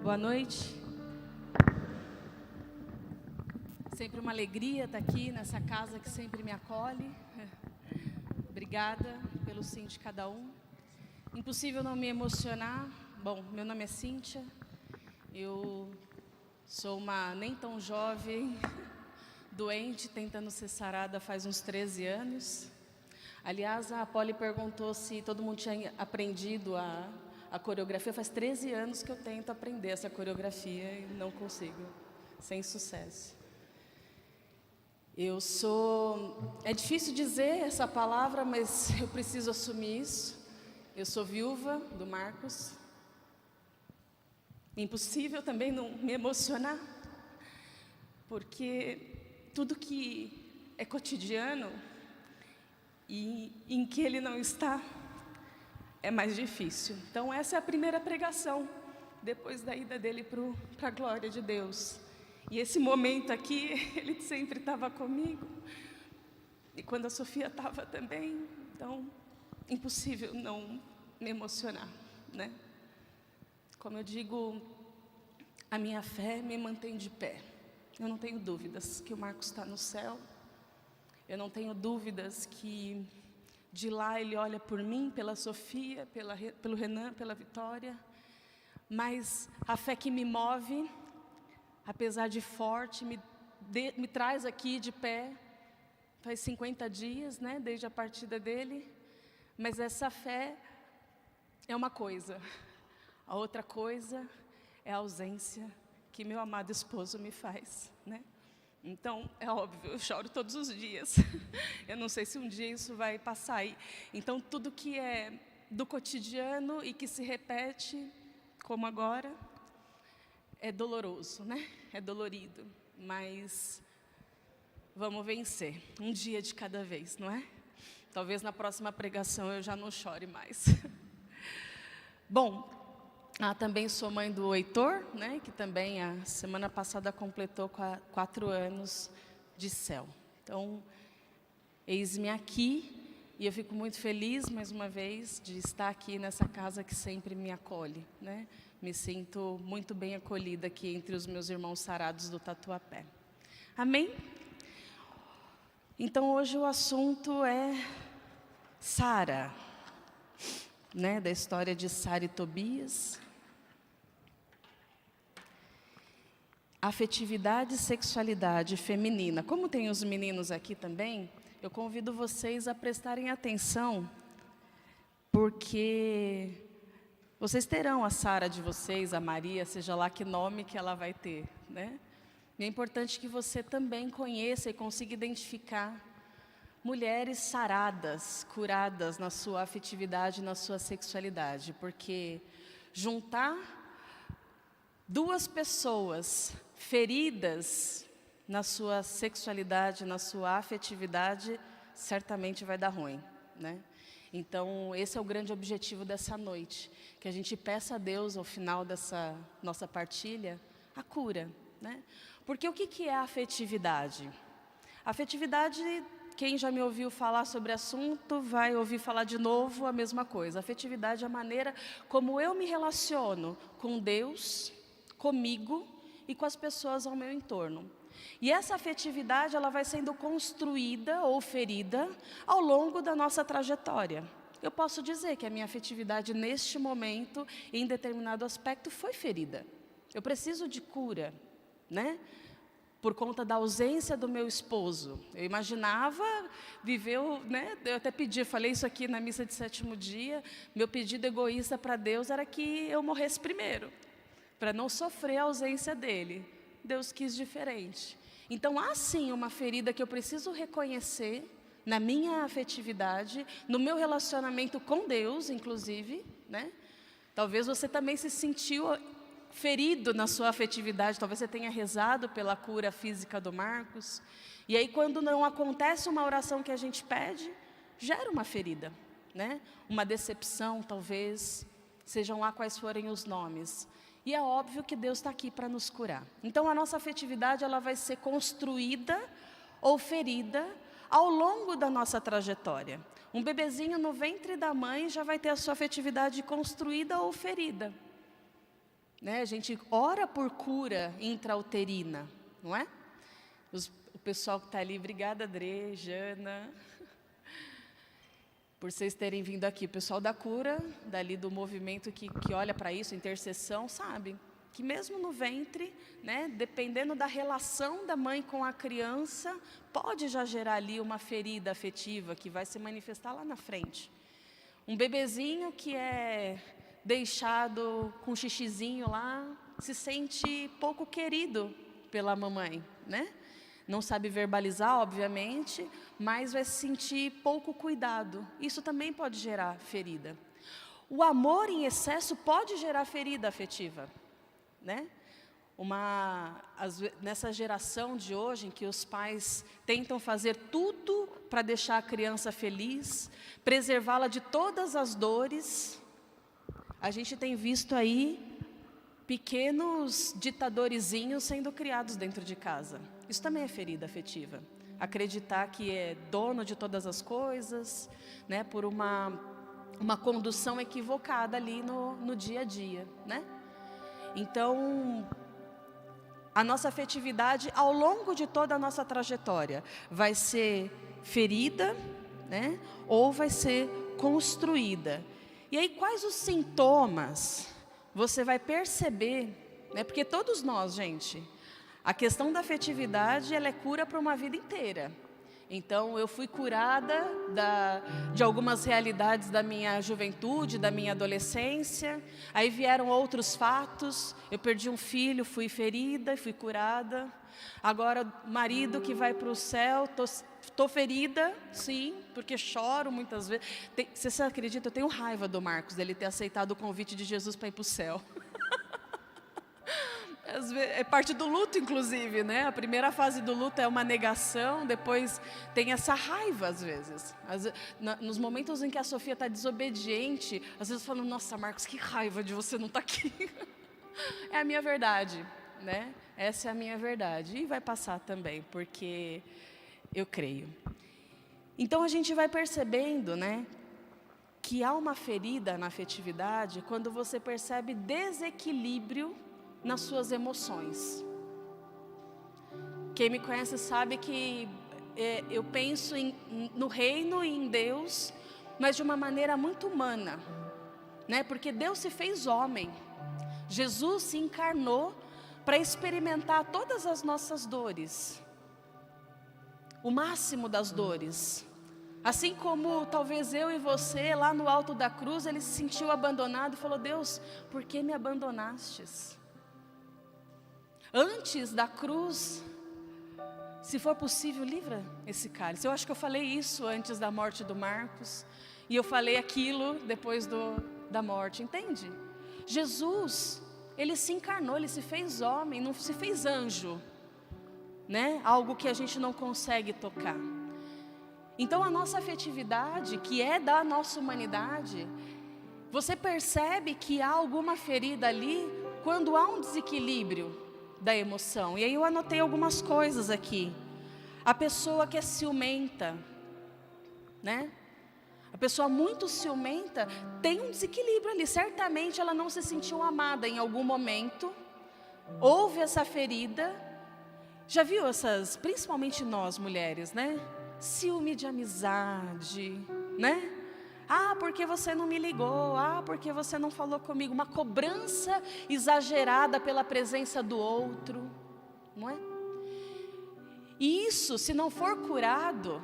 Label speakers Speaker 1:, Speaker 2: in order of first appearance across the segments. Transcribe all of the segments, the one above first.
Speaker 1: Boa noite. Sempre uma alegria estar aqui nessa casa que sempre me acolhe. Obrigada pelo sim de cada um. Impossível não me emocionar. Bom, meu nome é Cíntia. Eu sou uma nem tão jovem, doente, tentando ser sarada faz uns 13 anos. Aliás, a Polly perguntou se todo mundo tinha aprendido a coreografia. Faz 13 anos que eu tento aprender essa coreografia e não consigo, sem sucesso. É difícil dizer essa palavra, mas eu preciso assumir isso. Eu sou viúva do Marcos. Impossível também não me emocionar, porque tudo que é cotidiano e em que ele não está é mais difícil. Então essa é a primeira pregação, depois da ida dele para a glória de Deus. E esse momento aqui, ele sempre estava comigo. E quando a Sofia estava também, então, impossível não me emocionar, né? Como eu digo, a minha fé me mantém de pé. Eu não tenho dúvidas que o Marcos está no céu. Eu não tenho dúvidas que de lá ele olha por mim, pela Sofia, pelo Renan, pela Vitória. Mas a fé que me move, apesar de forte, me traz aqui de pé. Faz 50 dias, né, desde a partida dele. Mas essa fé é uma coisa. A outra coisa é a ausência que meu amado esposo me faz, né? Então, é óbvio, eu choro todos os dias. Eu não sei se um dia isso vai passar. Então, tudo que é do cotidiano e que se repete, como agora, é doloroso, né? É dolorido, mas vamos vencer, um dia de cada vez, não é? Talvez na próxima pregação eu já não chore mais. Bom, também sou mãe do Heitor, né? Que também a semana passada completou 4 anos de céu. Então, eis-me aqui e eu fico muito feliz, mais uma vez, de estar aqui nessa casa que sempre me acolhe, né? Me sinto muito bem acolhida aqui entre os meus irmãos sarados do Tatuapé. Amém? Então, hoje o assunto é Sara, né? Da história de Sara e Tobias. Afetividade e sexualidade feminina. Como tem os meninos aqui também, eu convido vocês a prestarem atenção, porque vocês terão a Sara de vocês, a Maria, seja lá que nome que ela vai ter, né? E é importante que você também conheça e consiga identificar mulheres saradas, curadas na sua afetividade, na sua sexualidade, porque juntar duas pessoas feridas na sua sexualidade, na sua afetividade, certamente vai dar ruim, né? Então, esse é o grande objetivo dessa noite, que a gente peça a Deus, ao final dessa nossa partilha, a cura, né? Porque o que é a afetividade? A afetividade, quem já me ouviu falar sobre o assunto, vai ouvir falar de novo a mesma coisa. A afetividade é a maneira como eu me relaciono com Deus, comigo e com as pessoas ao meu entorno. E essa afetividade, ela vai sendo construída ou ferida ao longo da nossa trajetória. Eu posso dizer que a minha afetividade neste momento, em determinado aspecto, foi ferida. Eu preciso de cura, né? Por conta da ausência do meu esposo. Eu imaginava viver, né? Eu até pedi, falei isso aqui na missa de 7º dia, meu pedido egoísta para Deus era que eu morresse primeiro, para não sofrer a ausência dele. Deus quis diferente. Então, há sim uma ferida que eu preciso reconhecer na minha afetividade, no meu relacionamento com Deus, inclusive, né? Talvez você também se sentiu ferido na sua afetividade, talvez você tenha rezado pela cura física do Marcos. E aí, quando não acontece uma oração que a gente pede, gera uma ferida, né? Uma decepção, talvez, sejam lá quais forem os nomes. E é óbvio que Deus está aqui para nos curar. Então, a nossa afetividade, ela vai ser construída ou ferida ao longo da nossa trajetória. Um bebezinho no ventre da mãe já vai ter a sua afetividade construída ou ferida. né? A gente ora por cura intrauterina, não é? O pessoal que está ali, obrigada, Adrê, Jana, por vocês terem vindo aqui. O pessoal da cura, dali do movimento que olha para isso, intercessão, sabe que mesmo no ventre, né, dependendo da relação da mãe com a criança, pode já gerar ali uma ferida afetiva que vai se manifestar lá na frente. Um bebezinho que é deixado com xixizinho lá, se sente pouco querido pela mamãe, né? Não sabe verbalizar, obviamente, mas vai se sentir pouco cuidado. Isso também pode gerar ferida. O amor em excesso pode gerar ferida afetiva, né? Nessa geração de hoje, em que os pais tentam fazer tudo para deixar a criança feliz, preservá-la de todas as dores, a gente tem visto aí pequenos ditadorzinhos sendo criados dentro de casa. Isso também é ferida afetiva. Acreditar que é dono de todas as coisas, né, por uma condução equivocada ali no dia a dia, né? Então, a nossa afetividade, ao longo de toda a nossa trajetória, vai ser ferida, né, ou vai ser construída. E aí, quais os sintomas você vai perceber, né, porque todos nós, gente, a questão da afetividade, ela é cura para uma vida inteira. Então, eu fui curada de algumas realidades da minha juventude, da minha adolescência. Aí vieram outros fatos. Eu perdi um filho, fui ferida e fui curada. Agora, marido que vai para o céu, tô ferida, sim, porque choro muitas vezes. Você acredita? Eu tenho raiva do Marcos, dele ter aceitado o convite de Jesus para ir para o céu. É parte do luto, inclusive, né? A primeira fase do luto é uma negação, depois tem essa raiva, às vezes. Nos momentos em que a Sofia está desobediente, às vezes eu falo, nossa, Marcos, que raiva de você não estar aqui. É a minha verdade, né? Essa é a minha verdade. E vai passar também, porque eu creio. Então, a gente vai percebendo, né, que há uma ferida na afetividade quando você percebe desequilíbrio nas suas emoções. Quem me conhece sabe que eu penso no reino e em Deus, mas de uma maneira muito humana, né? Porque Deus se fez homem, Jesus se encarnou para experimentar todas as nossas dores, o máximo das dores. Assim como talvez eu e você, lá no alto da cruz, ele se sentiu abandonado e falou, Deus, por que me abandonastes? Antes da cruz, se for possível, livra esse cálice. Eu acho que eu falei isso antes da morte do Marcos, e eu falei aquilo depois da morte, entende? Jesus, ele se encarnou, ele se fez homem, não se fez anjo, né? Algo que a gente não consegue tocar. Então a nossa afetividade, que é da nossa humanidade, você percebe que há alguma ferida ali quando há um desequilíbrio da emoção. E aí eu anotei algumas coisas aqui. A pessoa que é ciumenta, né? A pessoa muito ciumenta tem um desequilíbrio ali. Certamente ela não se sentiu amada em algum momento. Houve essa ferida. Já viu essas, principalmente nós mulheres, né? Ciúme de amizade, né? Ah, porque você não me ligou? Ah, porque você não falou comigo? Uma cobrança exagerada pela presença do outro, não é? E isso, se não for curado,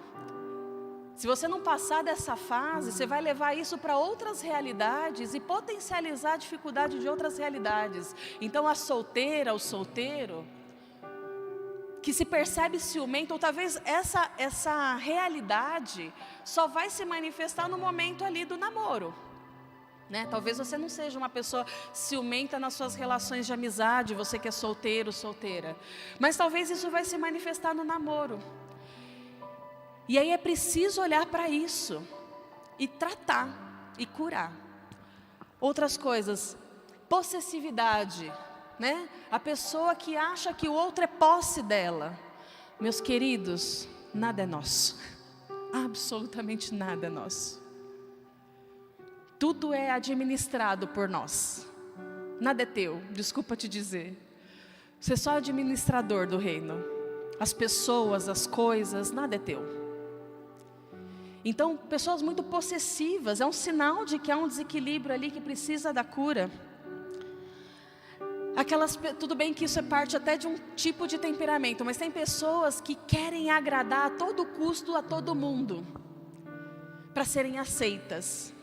Speaker 1: se você não passar dessa fase, você vai levar isso para outras realidades e potencializar a dificuldade de outras realidades. Então a solteira, o solteiro, que se percebe ciumento, ou talvez essa realidade só vai se manifestar no momento ali do namoro, né? Talvez você não seja uma pessoa ciumenta nas suas relações de amizade, você que é solteiro, solteira, mas talvez isso vai se manifestar no namoro. E aí é preciso olhar para isso e tratar e curar. Outras coisas, possessividade, né? A pessoa que acha que o outro é posse dela. Meus queridos, nada é nosso. Absolutamente nada é nosso. Tudo é administrado por nós. nada é teu, desculpa te dizer. Você é só administrador do reino. As pessoas, as coisas, nada é teu. Então, pessoas muito possessivas, é um sinal de que há um desequilíbrio ali que precisa da cura. Tudo bem que isso é parte até de um tipo de temperamento, mas tem pessoas que querem agradar a todo custo a todo mundo, para serem aceitas.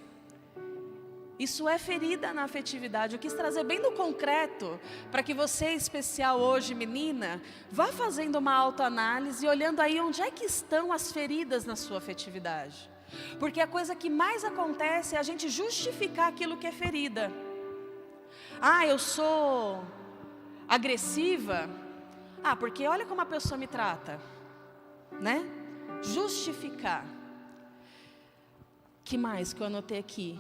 Speaker 1: Isso é ferida na afetividade. Eu quis trazer bem no concreto, para que você, especial hoje, menina, vá fazendo uma autoanálise e olhando aí onde é que estão as feridas na sua afetividade. Porque a coisa que mais acontece é a gente justificar aquilo que é ferida. Ah, eu sou agressiva. Ah, porque olha como a pessoa me trata, né? Justificar. Que mais que eu anotei aqui?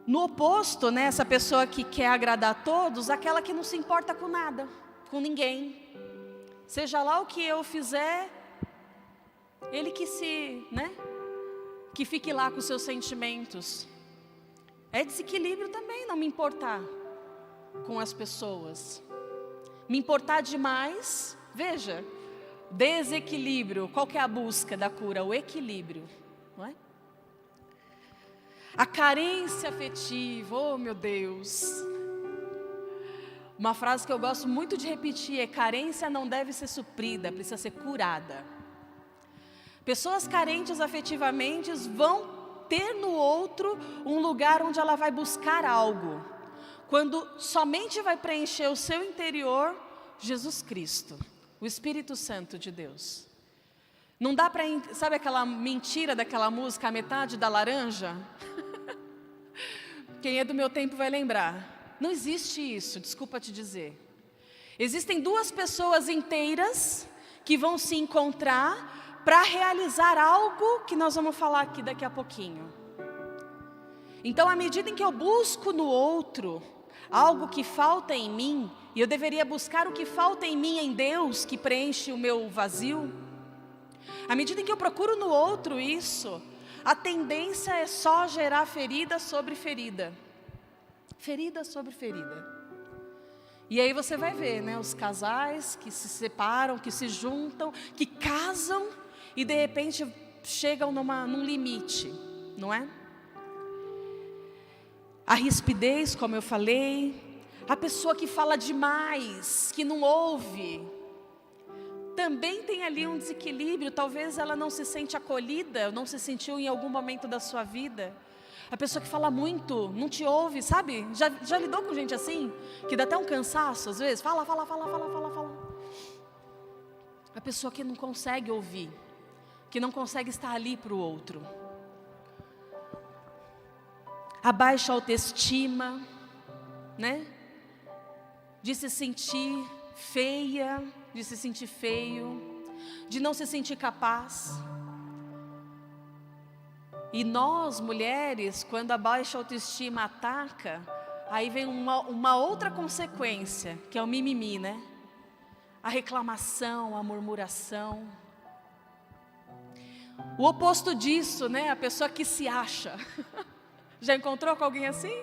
Speaker 1: No oposto, né, essa pessoa que quer agradar a todos, aquela que não se importa com nada, com ninguém. Seja lá o que eu fizer, ele que fique lá com os seus sentimentos. É desequilíbrio também não me importar com as pessoas. Me importar demais, veja, desequilíbrio. Qual que é a busca da cura? O equilíbrio, não é? A carência afetiva, oh meu Deus. Uma frase que eu gosto muito de repetir é: carência não deve ser suprida, precisa ser curada. Pessoas carentes afetivamente vão ter no outro um lugar onde ela vai buscar algo, quando somente vai preencher o seu interior Jesus Cristo, o Espírito Santo de Deus. Não dá para, sabe aquela mentira daquela música, a metade da laranja? Quem é do meu tempo vai lembrar. Não existe isso, desculpa te dizer. Existem duas pessoas inteiras que vão se encontrar para realizar algo que nós vamos falar aqui daqui a pouquinho. Então, à medida em que eu busco no outro algo que falta em mim, e eu deveria buscar o que falta em mim em Deus, que preenche o meu vazio, à medida em que eu procuro no outro isso, a tendência é só gerar ferida sobre ferida. Ferida sobre ferida. E aí você vai ver, né, os casais que se separam, que se juntam, que casam e de repente chegam num limite, não é? A rispidez, como eu falei, a pessoa que fala demais, que não ouve, também tem ali um desequilíbrio. Talvez ela não se sente acolhida, não se sentiu em algum momento da sua vida. A pessoa que fala muito, não te ouve, sabe? Já lidou com gente assim? Que dá até um cansaço às vezes, fala. A pessoa que não consegue ouvir, que não consegue estar ali para o outro. A baixa autoestima, né? De se sentir feia, de se sentir feio, de não se sentir capaz. E nós, mulheres, quando a baixa autoestima ataca, aí vem uma outra consequência, que é o mimimi, né? A reclamação, a murmuração. O oposto disso, né? A pessoa que se acha. Já encontrou com alguém assim?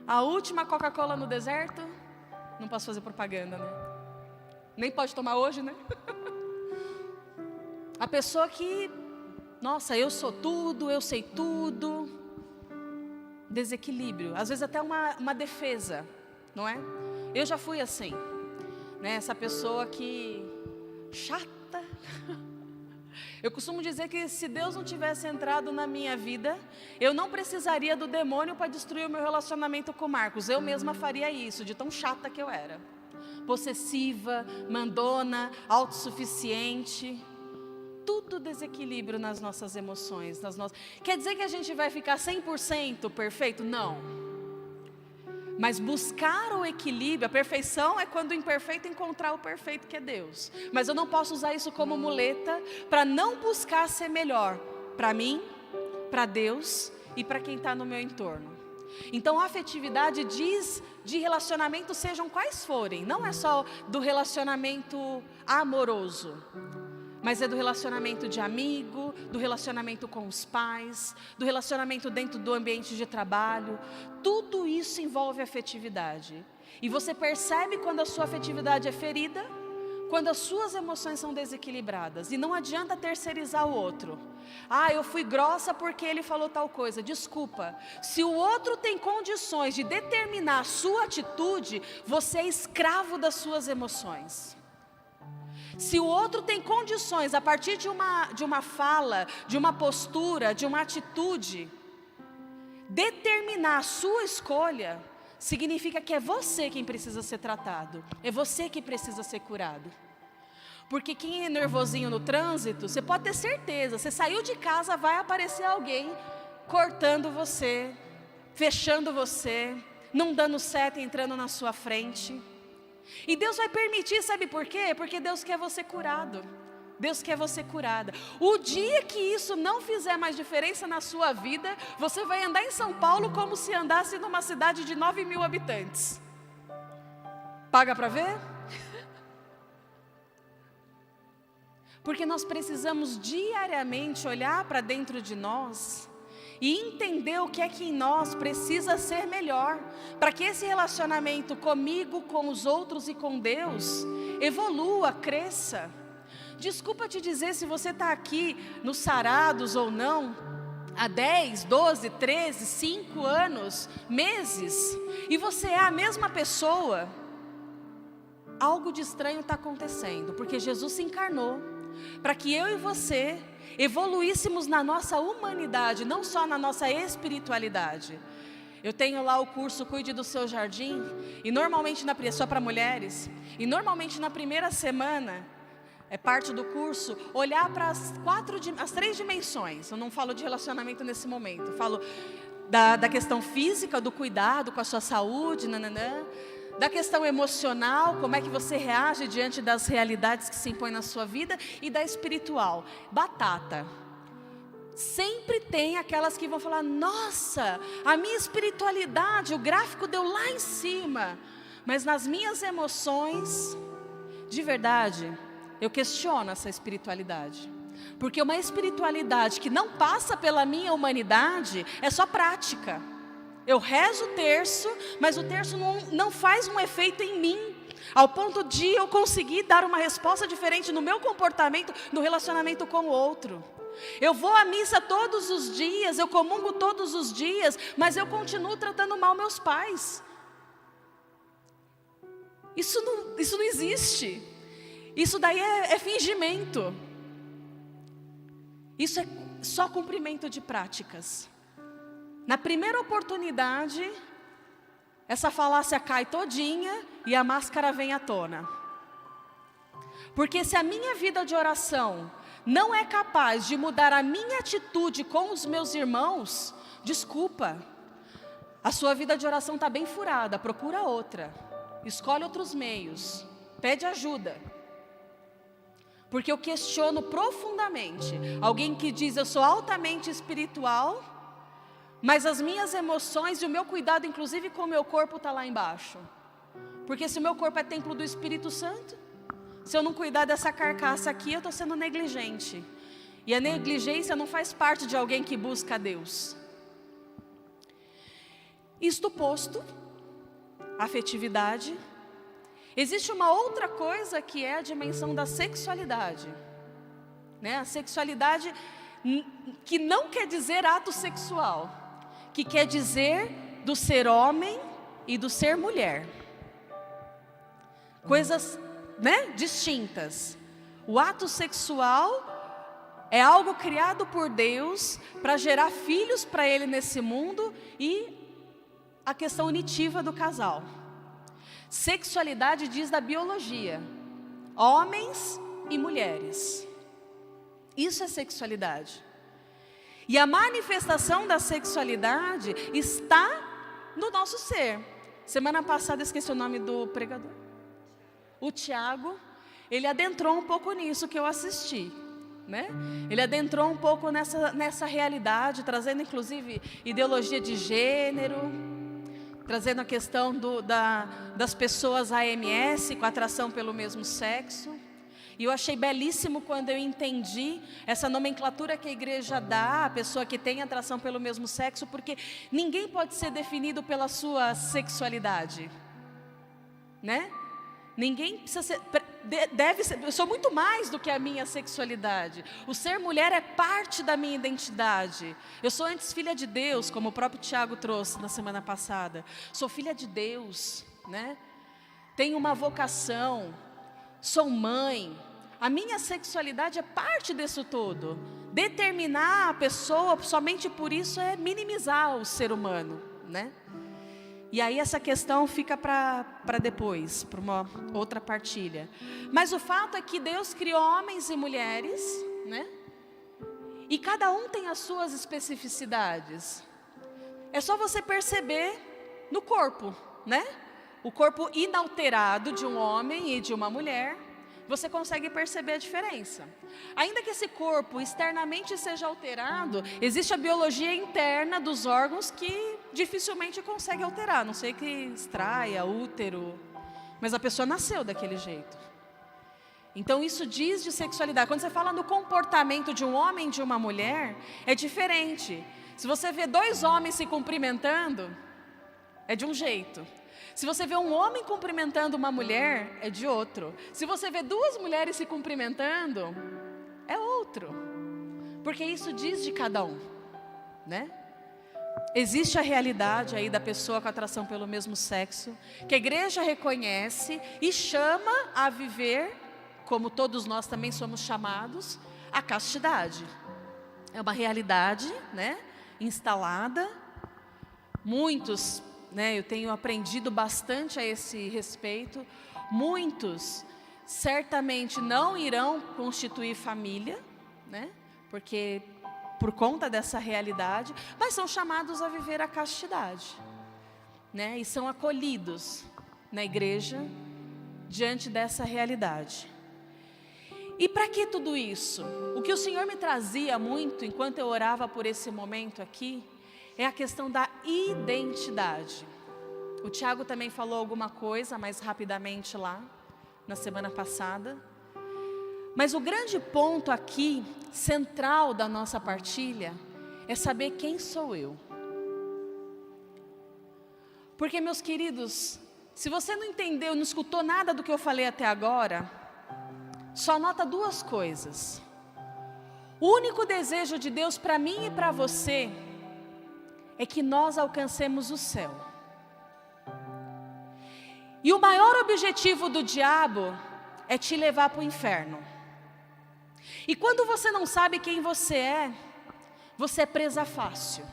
Speaker 1: A última Coca-Cola no deserto? Não posso fazer propaganda, né? Nem pode tomar hoje, né? A pessoa que, nossa, eu sou tudo, eu sei tudo. Desequilíbrio, às vezes até uma defesa, não é? Eu já fui assim, né? Essa pessoa que, chata. Eu costumo dizer que se Deus não tivesse entrado na minha vida, eu não precisaria do demônio para destruir o meu relacionamento com o Marcos. Eu mesma faria isso, de tão chata que eu era. Possessiva, mandona, autossuficiente. Tudo desequilíbrio nas nossas emoções. Quer dizer que a gente vai ficar 100% perfeito? Não. Mas buscar o equilíbrio, a perfeição é quando o imperfeito encontrar o perfeito, que é Deus. Mas eu não posso usar isso como muleta para não buscar ser melhor para mim, para Deus e para quem está no meu entorno. Então a afetividade diz de relacionamento, sejam quais forem, não é só do relacionamento amoroso, mas é do relacionamento de amigo, do relacionamento com os pais, do relacionamento dentro do ambiente de trabalho. Tudo isso envolve afetividade. E você percebe quando a sua afetividade é ferida, quando as suas emoções são desequilibradas. E não adianta terceirizar o outro. Ah, eu fui grossa porque ele falou tal coisa. Desculpa, se o outro tem condições de determinar a sua atitude, você é escravo das suas emoções. Se o outro tem condições, a partir de uma fala, de uma postura, de uma atitude, determinar a sua escolha, significa que é você quem precisa ser tratado, é você que precisa ser curado. Porque quem é nervosinho no trânsito, você pode ter certeza, você saiu de casa, vai aparecer alguém cortando você, fechando você, não dando seta, entrando na sua frente. E Deus vai permitir, sabe por quê? Porque Deus quer você curado. Deus quer você curada. O dia que isso não fizer mais diferença na sua vida, você vai andar em São Paulo como se andasse numa cidade de 9.000 habitantes. Paga para ver? Porque nós precisamos diariamente olhar para dentro de nós e entender o que é que em nós precisa ser melhor, para que esse relacionamento comigo, com os outros e com Deus evolua, cresça. Desculpa te dizer, se você está aqui nos sarados ou não, há 10, 12, 13, 5 anos, meses, e você é a mesma pessoa, algo de estranho está acontecendo, porque Jesus se encarnou, para que eu e você evoluíssemos na nossa humanidade, não só na nossa espiritualidade. Eu tenho lá o curso Cuide do Seu Jardim, e normalmente, só para mulheres, e normalmente na primeira semana, é parte do curso, olhar para as 3 dimensões. Eu não falo de relacionamento nesse momento, eu falo da questão física, do cuidado com a sua saúde, da questão emocional, como é que você reage diante das realidades que se impõem na sua vida, e da espiritual. Batata. Sempre tem aquelas que vão falar, nossa, a minha espiritualidade, o gráfico deu lá em cima, mas nas minhas emoções, de verdade, eu questiono essa espiritualidade, porque uma espiritualidade que não passa pela minha humanidade é só prática. Eu rezo o terço, mas o terço não faz um efeito em mim, ao ponto de eu conseguir dar uma resposta diferente no meu comportamento, no relacionamento com o outro. Eu vou à missa todos os dias, eu comungo todos os dias, mas eu continuo tratando mal meus pais. Isso não existe. Isso daí é fingimento. Isso é só cumprimento de práticas. Na primeira oportunidade, essa falácia cai todinha e a máscara vem à tona. Porque se a minha vida de oração não é capaz de mudar a minha atitude com os meus irmãos, desculpa, a sua vida de oração está bem furada, procura outra, escolhe outros meios, pede ajuda. Porque eu questiono profundamente alguém que diz, eu sou altamente espiritual, mas as minhas emoções e o meu cuidado, inclusive com o meu corpo, está lá embaixo. Porque se o meu corpo é templo do Espírito Santo, se eu não cuidar dessa carcaça aqui, eu estou sendo negligente. E a negligência não faz parte de alguém que busca a Deus. Isto posto, afetividade. Existe uma outra coisa que é a dimensão da sexualidade, A sexualidade que não quer dizer ato sexual, que quer dizer do ser homem e do ser mulher. Coisas, distintas. O ato sexual é algo criado por Deus para gerar filhos para Ele nesse mundo, e a questão unitiva do casal. Sexualidade diz da biologia, homens e mulheres. Isso é sexualidade. E a manifestação da sexualidade está no nosso ser. Semana passada, esqueci o nome do pregador. O Tiago, ele adentrou um pouco nisso que eu assisti. Ele adentrou um pouco nessa realidade, trazendo inclusive ideologia de gênero, trazendo a questão das pessoas AMS, com atração pelo mesmo sexo. E eu achei belíssimo quando eu entendi essa nomenclatura que a igreja dá à pessoa que tem atração pelo mesmo sexo, porque ninguém pode ser definido pela sua sexualidade, né? Ninguém precisa ser, deve ser, eu sou muito mais do que a minha sexualidade. O ser mulher é parte da minha identidade. Eu sou antes filha de Deus, como o próprio Tiago trouxe na semana passada. Sou filha de Deus, né? Tenho uma vocação, sou mãe. A minha sexualidade é parte disso todo. Determinar a pessoa somente por isso é minimizar o ser humano, né? E aí essa questão fica para depois, para uma outra partilha. Mas o fato é que Deus criou homens e mulheres, né? E cada um tem as suas especificidades. É só você perceber no corpo, né? O corpo inalterado de um homem e de uma mulher, você consegue perceber a diferença. Ainda que esse corpo externamente seja alterado, existe a biologia interna dos órgãos que dificilmente consegue alterar, a não sei que extraia, útero, mas a pessoa nasceu daquele jeito. Então isso diz de sexualidade. Quando você fala no comportamento de um homem e de uma mulher, é diferente. Se você vê dois homens se cumprimentando, é de um jeito. Se você vê um homem cumprimentando uma mulher, é de outro. Se você vê duas mulheres se cumprimentando, é outro. Porque isso diz de cada um, né? Existe a realidade aí da pessoa com atração pelo mesmo sexo, que a igreja reconhece e chama a viver, como todos nós também somos chamados, a castidade. É uma realidade, né, instalada. Muitos, né, eu tenho aprendido bastante a esse respeito. Muitos certamente não irão constituir família, né, porque por conta dessa realidade, mas são chamados a viver a castidade, né, e são acolhidos na igreja diante dessa realidade. E para que tudo isso? O que o Senhor me trazia muito enquanto eu orava por esse momento aqui, é a questão da identidade. O Tiago também falou alguma coisa mais rapidamente lá, na semana passada. Mas o grande ponto aqui, central da nossa partilha, é saber quem sou eu. Porque, meus queridos, se você não entendeu, não escutou nada do que eu falei até agora, só nota duas coisas. O único desejo de Deus para mim e para você é que nós alcancemos o céu. E o maior objetivo do diabo é te levar para o inferno. E quando você não sabe quem você é presa fácil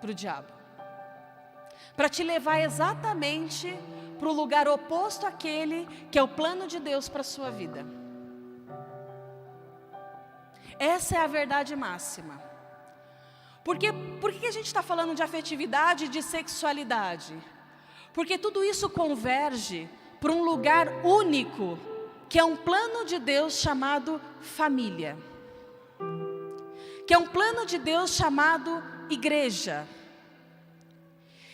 Speaker 1: para o diabo. Para te levar exatamente para o lugar oposto àquele que é o plano de Deus para a sua vida. Essa é a verdade máxima. Por que a gente está falando de afetividade e de sexualidade? Porque tudo isso converge para um lugar único, que é um plano de Deus chamado família. Que é um plano de Deus chamado igreja.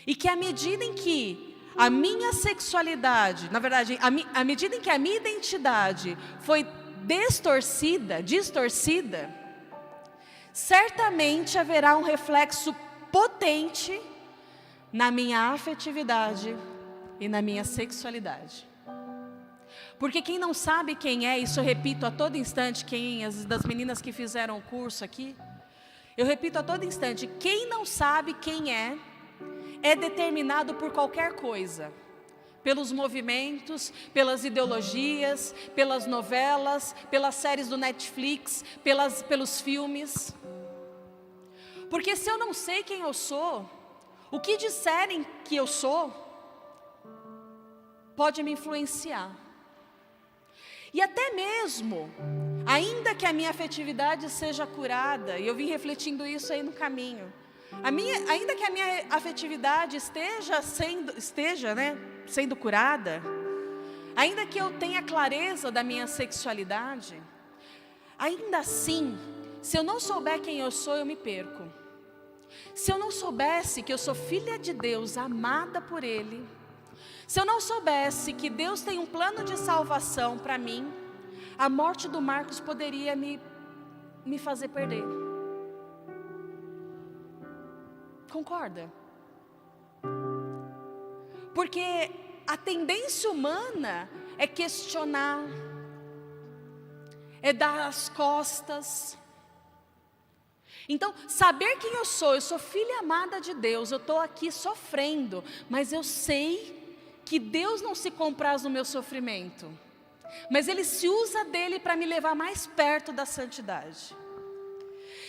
Speaker 1: E que à medida em que a minha sexualidade, na verdade, à medida em que a minha identidade foi distorcida, certamente haverá um reflexo potente na minha afetividade e na minha sexualidade. Porque quem não sabe quem é, isso eu repito a todo instante, as das meninas que fizeram o curso aqui, eu repito a todo instante, quem não sabe quem é determinado por qualquer coisa. Pelos movimentos, pelas ideologias, pelas novelas, pelas séries do Netflix, pelos filmes. Porque se eu não sei quem eu sou, o que disserem que eu sou, pode me influenciar. E até mesmo, ainda que a minha afetividade seja curada, e eu vim refletindo isso aí no caminho, ainda que a minha afetividade esteja sendo curada, ainda que eu tenha clareza da minha sexualidade, ainda assim, se eu não souber quem eu sou, eu me perco. Se eu não soubesse que eu sou filha de Deus, amada por Ele, se eu não soubesse que Deus tem um plano de salvação para mim, a morte do Marcos poderia me fazer perder. Concorda? Porque a tendência humana é questionar, é dar as costas. Então, saber quem eu sou filha amada de Deus, eu estou aqui sofrendo, mas eu sei que Deus não se compraz no meu sofrimento, mas Ele se usa dele para me levar mais perto da santidade.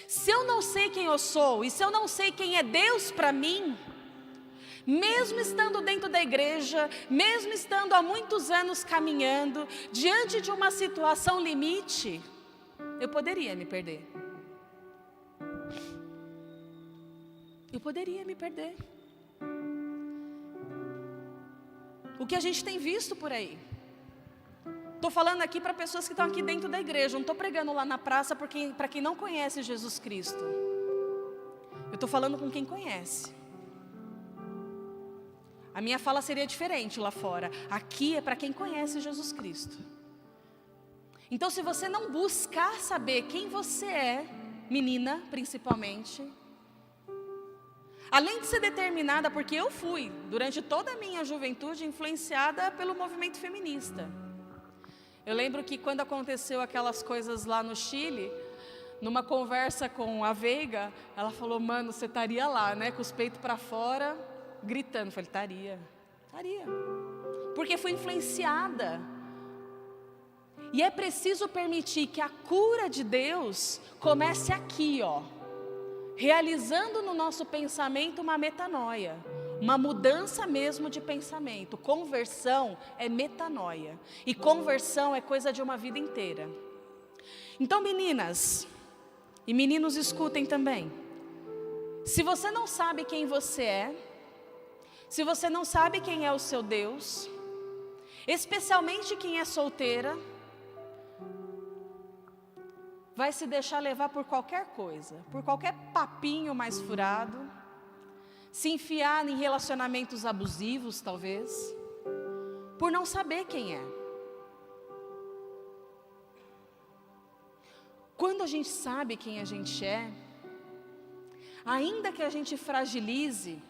Speaker 1: Se eu não sei quem eu sou, e se eu não sei quem é Deus para mim, mesmo estando dentro da igreja, mesmo estando há muitos anos caminhando, diante de uma situação limite, eu poderia me perder. Eu poderia me perder. O que a gente tem visto por aí. Estou falando aqui para pessoas que estão aqui dentro da igreja. Não estou pregando lá na praça para quem não conhece Jesus Cristo. Eu estou falando com quem conhece. A minha fala seria diferente lá fora. Aqui é para quem conhece Jesus Cristo. Então, se você não buscar saber quem você é, menina principalmente, além de ser determinada, porque eu fui, durante toda a minha juventude, influenciada pelo movimento feminista. Eu lembro que quando aconteceu aquelas coisas lá no Chile, numa conversa com a Veiga, ela falou, mano, você estaria lá, né, com os peitos para fora, gritando. Eu falei, estaria. Porque fui influenciada. E é preciso permitir que a cura de Deus comece aqui, ó. Realizando no nosso pensamento uma metanoia, uma mudança mesmo de pensamento. Conversão é metanoia, e conversão é coisa de uma vida inteira. Então, meninas e meninos, escutem também. Se você não sabe quem você é, se você não sabe quem é o seu Deus, especialmente quem é solteira, vai se deixar levar por qualquer coisa, por qualquer papinho mais furado, se enfiar em relacionamentos abusivos, talvez, por não saber quem é. Quando a gente sabe quem a gente é, ainda que a gente fragilize,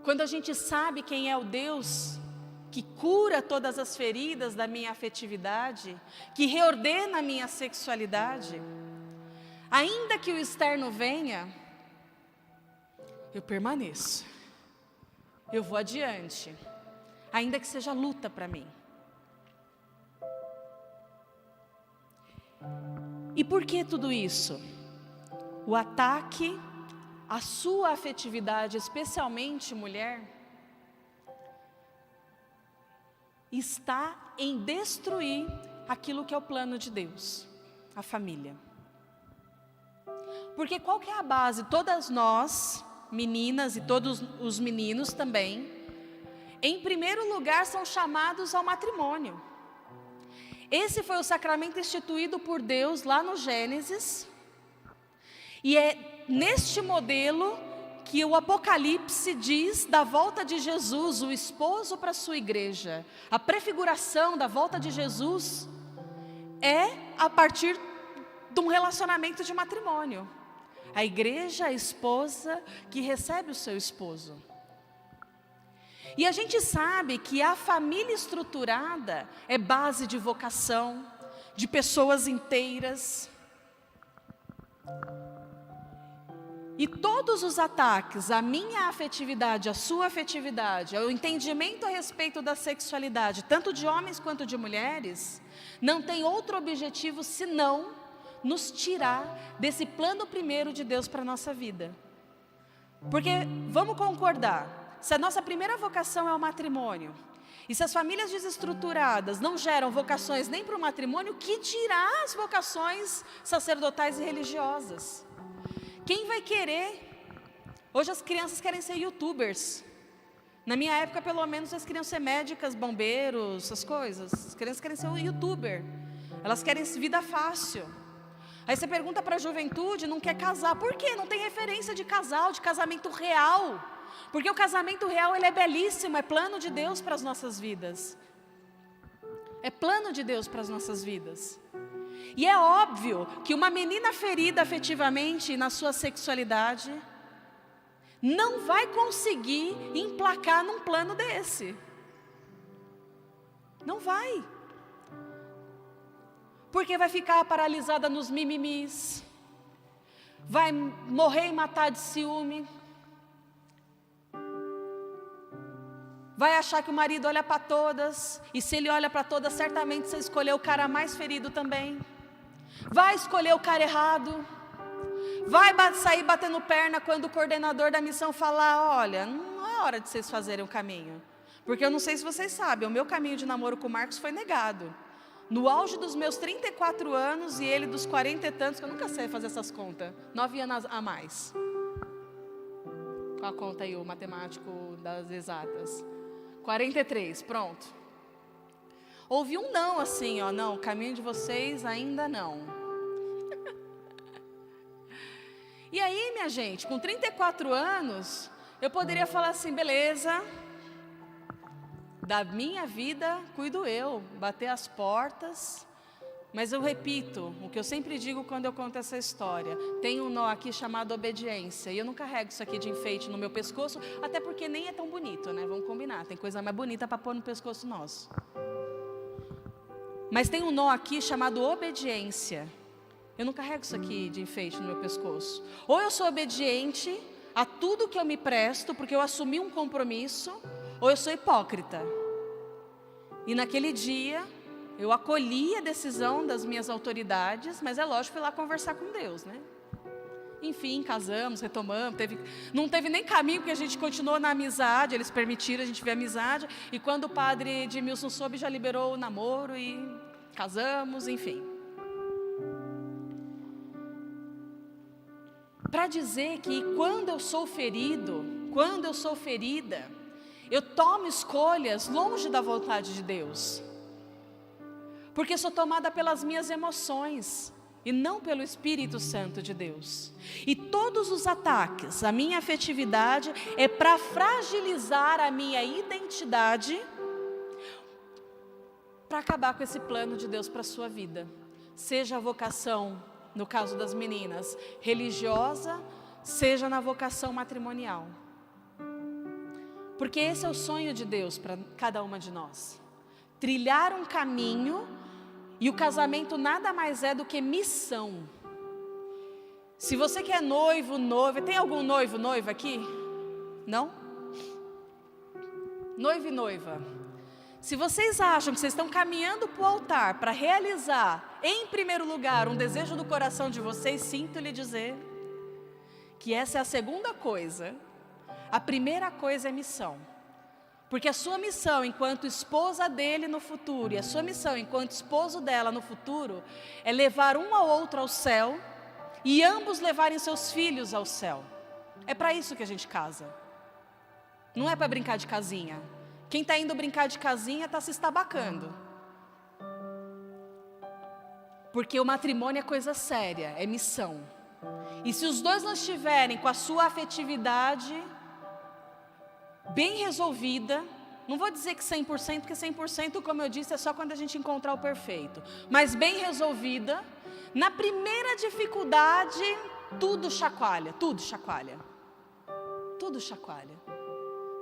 Speaker 1: quando a gente sabe quem é o Deus que cura todas as feridas da minha afetividade, que reordena a minha sexualidade, ainda que o externo venha, eu permaneço, eu vou adiante, ainda que seja luta para mim. E por que tudo isso? O ataque à sua afetividade, especialmente mulher, está em destruir aquilo que é o plano de Deus, a família. Porque qual que é a base? Todas nós, meninas e todos os meninos também, em primeiro lugar são chamados ao matrimônio. Esse foi o sacramento instituído por Deus lá no Gênesis, e é neste modelo que o Apocalipse diz da volta de Jesus, o esposo para a sua igreja. A prefiguração da volta de Jesus é a partir de um relacionamento de matrimônio. A igreja, a esposa que recebe o seu esposo. E a gente sabe que a família estruturada é base de vocação, de pessoas inteiras. E todos os ataques à minha afetividade, à sua afetividade, ao entendimento a respeito da sexualidade, tanto de homens quanto de mulheres, não tem outro objetivo senão nos tirar desse plano primeiro de Deus para a nossa vida. Porque, vamos concordar, se a nossa primeira vocação é o matrimônio, e se as famílias desestruturadas não geram vocações nem para o matrimônio, que dirá as vocações sacerdotais e religiosas? Quem vai querer? Hoje as crianças querem ser youtubers. Na minha época, pelo menos, elas queriam ser médicas, bombeiros, essas coisas. As crianças querem ser um youtuber. Elas querem vida fácil. Aí você pergunta para a juventude, não quer casar. Por quê? Não tem referência de casal, de casamento real. Porque o casamento real, ele é belíssimo, é plano de Deus para as nossas vidas. É plano de Deus para as nossas vidas. E é óbvio que uma menina ferida afetivamente na sua sexualidade não vai conseguir emplacar num plano desse. Não vai. Porque vai ficar paralisada nos mimimis, vai morrer e matar de ciúme, vai achar que o marido olha para todas, e se ele olha para todas, certamente você escolheu o cara mais ferido também, vai escolher o cara errado, vai sair batendo perna quando o coordenador da missão falar, olha, não é hora de vocês fazerem o caminho, porque eu não sei se vocês sabem, o meu caminho de namoro com o Marcos foi negado, no auge dos meus 34 anos, e ele dos 40 e tantos, que eu nunca sei fazer essas contas, 9 anos a mais, com a conta aí, o matemático das exatas, 43, pronto. Houve um não assim, ó, não, o caminho de vocês ainda não. E aí, minha gente, com 34 anos, eu poderia falar assim, beleza, da minha vida cuido eu, bater as portas, mas eu repito, o que eu sempre digo quando eu conto essa história, tem um nó aqui chamado obediência, e eu não carrego isso aqui de enfeite no meu pescoço, até porque nem é tão bonito, né? Vamos combinar, tem coisa mais bonita para pôr no pescoço nosso. Mas tem um nó aqui chamado obediência, eu não carrego isso aqui de enfeite no meu pescoço. Ou eu sou obediente a tudo que eu me presto, porque eu assumi um compromisso, ou eu sou hipócrita. E naquele dia, eu acolhi a decisão das minhas autoridades, mas é lógico, fui lá conversar com Deus, né? Enfim, casamos, retomamos, não teve nem caminho, porque a gente continuou na amizade, eles permitiram a gente ver a amizade, e quando o padre Edmilson soube, já liberou o namoro e casamos, enfim. Para dizer que quando eu sou ferido, quando eu sou ferida, eu tomo escolhas longe da vontade de Deus. Porque sou tomada pelas minhas emoções e não pelo Espírito Santo de Deus. E todos os ataques à minha afetividade é para fragilizar a minha identidade, para acabar com esse plano de Deus para a sua vida. Seja a vocação, no caso das meninas, religiosa, seja na vocação matrimonial. Porque esse é o sonho de Deus para cada uma de nós. Trilhar um caminho. E o casamento nada mais é do que missão. Se você que é noivo, noiva, tem algum noivo, noiva aqui? Não? Noivo e noiva. Se vocês acham que vocês estão caminhando para o altar para realizar, em primeiro lugar, um desejo do coração de vocês, sinto lhe dizer que essa é a segunda coisa. A primeira coisa é missão. Porque a sua missão enquanto esposa dele no futuro e a sua missão enquanto esposo dela no futuro é levar um ao outro ao céu e ambos levarem seus filhos ao céu. É para isso que a gente casa. Não é para brincar de casinha. Quem está indo brincar de casinha está se estabacando. Porque o matrimônio é coisa séria, é missão. E se os dois não estiverem com a sua afetividade bem resolvida, não vou dizer que 100%, porque 100%, como eu disse, é só quando a gente encontrar o perfeito, mas bem resolvida, na primeira dificuldade, tudo chacoalha, tudo chacoalha, tudo chacoalha.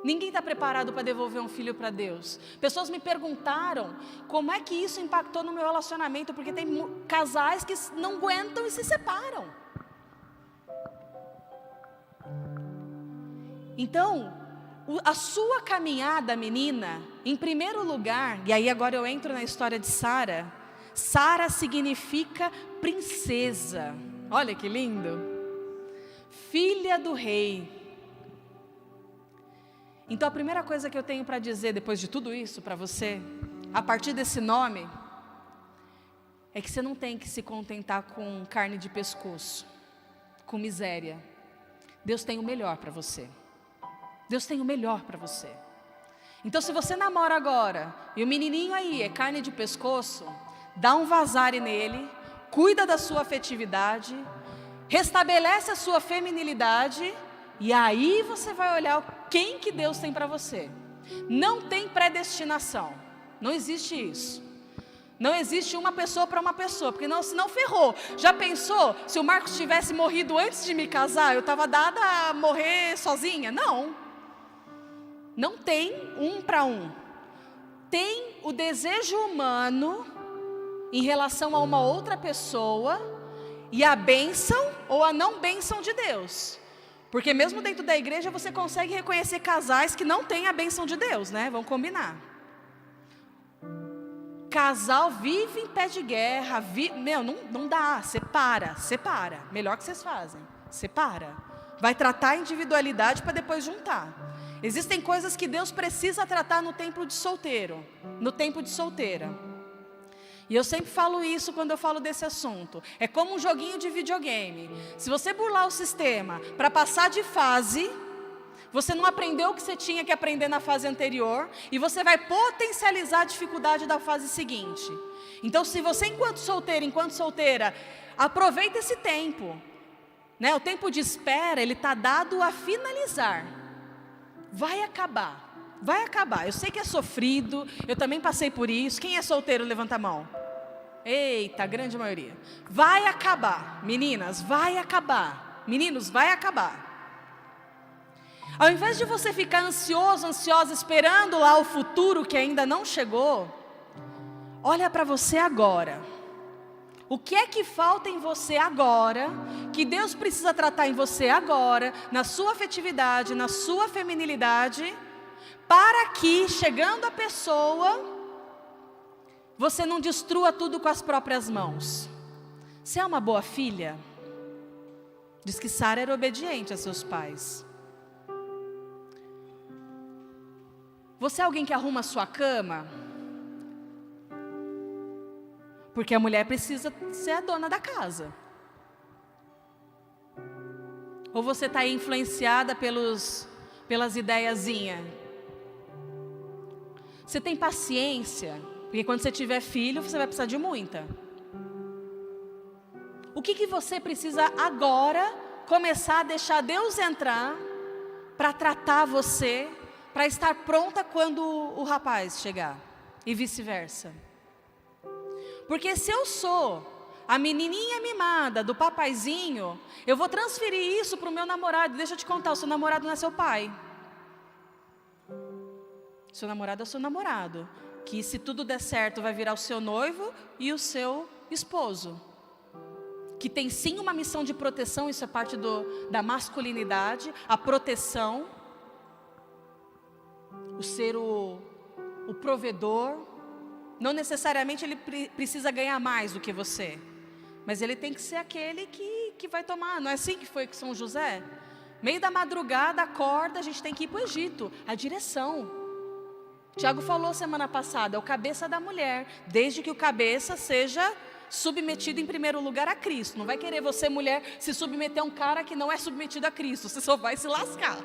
Speaker 1: Ninguém está preparado para devolver um filho para Deus. Pessoas me perguntaram como é que isso impactou no meu relacionamento, porque tem casais que não aguentam e se separam. Então, a sua caminhada, menina, em primeiro lugar, e aí agora eu entro na história de Sara. Sara significa princesa. Olha que lindo. Filha do rei. Então a primeira coisa que eu tenho para dizer depois de tudo isso para você, a partir desse nome, é que você não tem que se contentar com carne de pescoço, com miséria. Deus tem o melhor para você. Deus tem o melhor para você. Então se você namora agora, e o menininho aí é carne de pescoço, dá um vazare nele, cuida da sua afetividade, restabelece a sua feminilidade, e aí você vai olhar quem que Deus tem para você. Não tem predestinação, não existe isso. Não existe uma pessoa para uma pessoa, porque senão ferrou. Já pensou se o Marcos tivesse morrido antes de me casar, eu estava dada a morrer sozinha? Não. Não tem um para um. Tem o desejo humano em relação a uma outra pessoa e a bênção ou a não bênção de Deus. Porque mesmo dentro da igreja você consegue reconhecer casais que não têm a bênção de Deus, né? Vamos combinar. Casal vive em pé de guerra, não dá, separa. Melhor que vocês fazem, separa. Vai tratar a individualidade para depois juntar. Existem coisas que Deus precisa tratar no tempo de solteiro, no tempo de solteira. E eu sempre falo isso quando eu falo desse assunto. É como um joguinho de videogame. Se você burlar o sistema para passar de fase, você não aprendeu o que você tinha que aprender na fase anterior, e você vai potencializar a dificuldade da fase seguinte. Então, se você enquanto solteira, aproveita esse tempo, né? O tempo de espera, ele está dado a finalizar. Vai acabar. Eu sei que é sofrido, eu também passei por isso. Quem é solteiro, levanta a mão. Eita, a grande maioria. Vai acabar, meninas, vai acabar. Meninos, vai acabar. Ao invés de você ficar ansiosa, esperando lá o futuro que ainda não chegou, olha para você agora. O que é que falta em você agora, que Deus precisa tratar em você agora, na sua afetividade, na sua feminilidade, para que, chegando a pessoa, você não destrua tudo com as próprias mãos. Você é uma boa filha? Diz que Sara era obediente a seus pais. Você é alguém que arruma a sua cama? Porque a mulher precisa ser a dona da casa. Ou você está influenciada pelas ideiazinhas? Você tem paciência? Porque quando você tiver filho, você vai precisar de muita. O que você precisa agora começar a deixar Deus entrar para tratar você, para estar pronta quando o rapaz chegar, e vice-versa. Porque se eu sou a menininha mimada do papaizinho, eu vou transferir isso para o meu namorado. Deixa eu te contar, o seu namorado não é seu pai. Seu namorado é seu namorado, que se tudo der certo vai virar o seu noivo e o seu esposo. Que tem sim uma missão de proteção, isso é parte da masculinidade, a proteção. O ser o provedor, não necessariamente ele precisa ganhar mais do que você, mas ele tem que ser aquele que vai tomar. Não é assim que foi com São José? Meio da madrugada, acorda, a gente tem que ir para o Egito, a direção. Tiago falou semana passada, é o cabeça da mulher, desde que o cabeça seja submetido em primeiro lugar a Cristo. Não vai querer você, mulher, se submeter a um cara que não é submetido a Cristo, você só vai se lascar.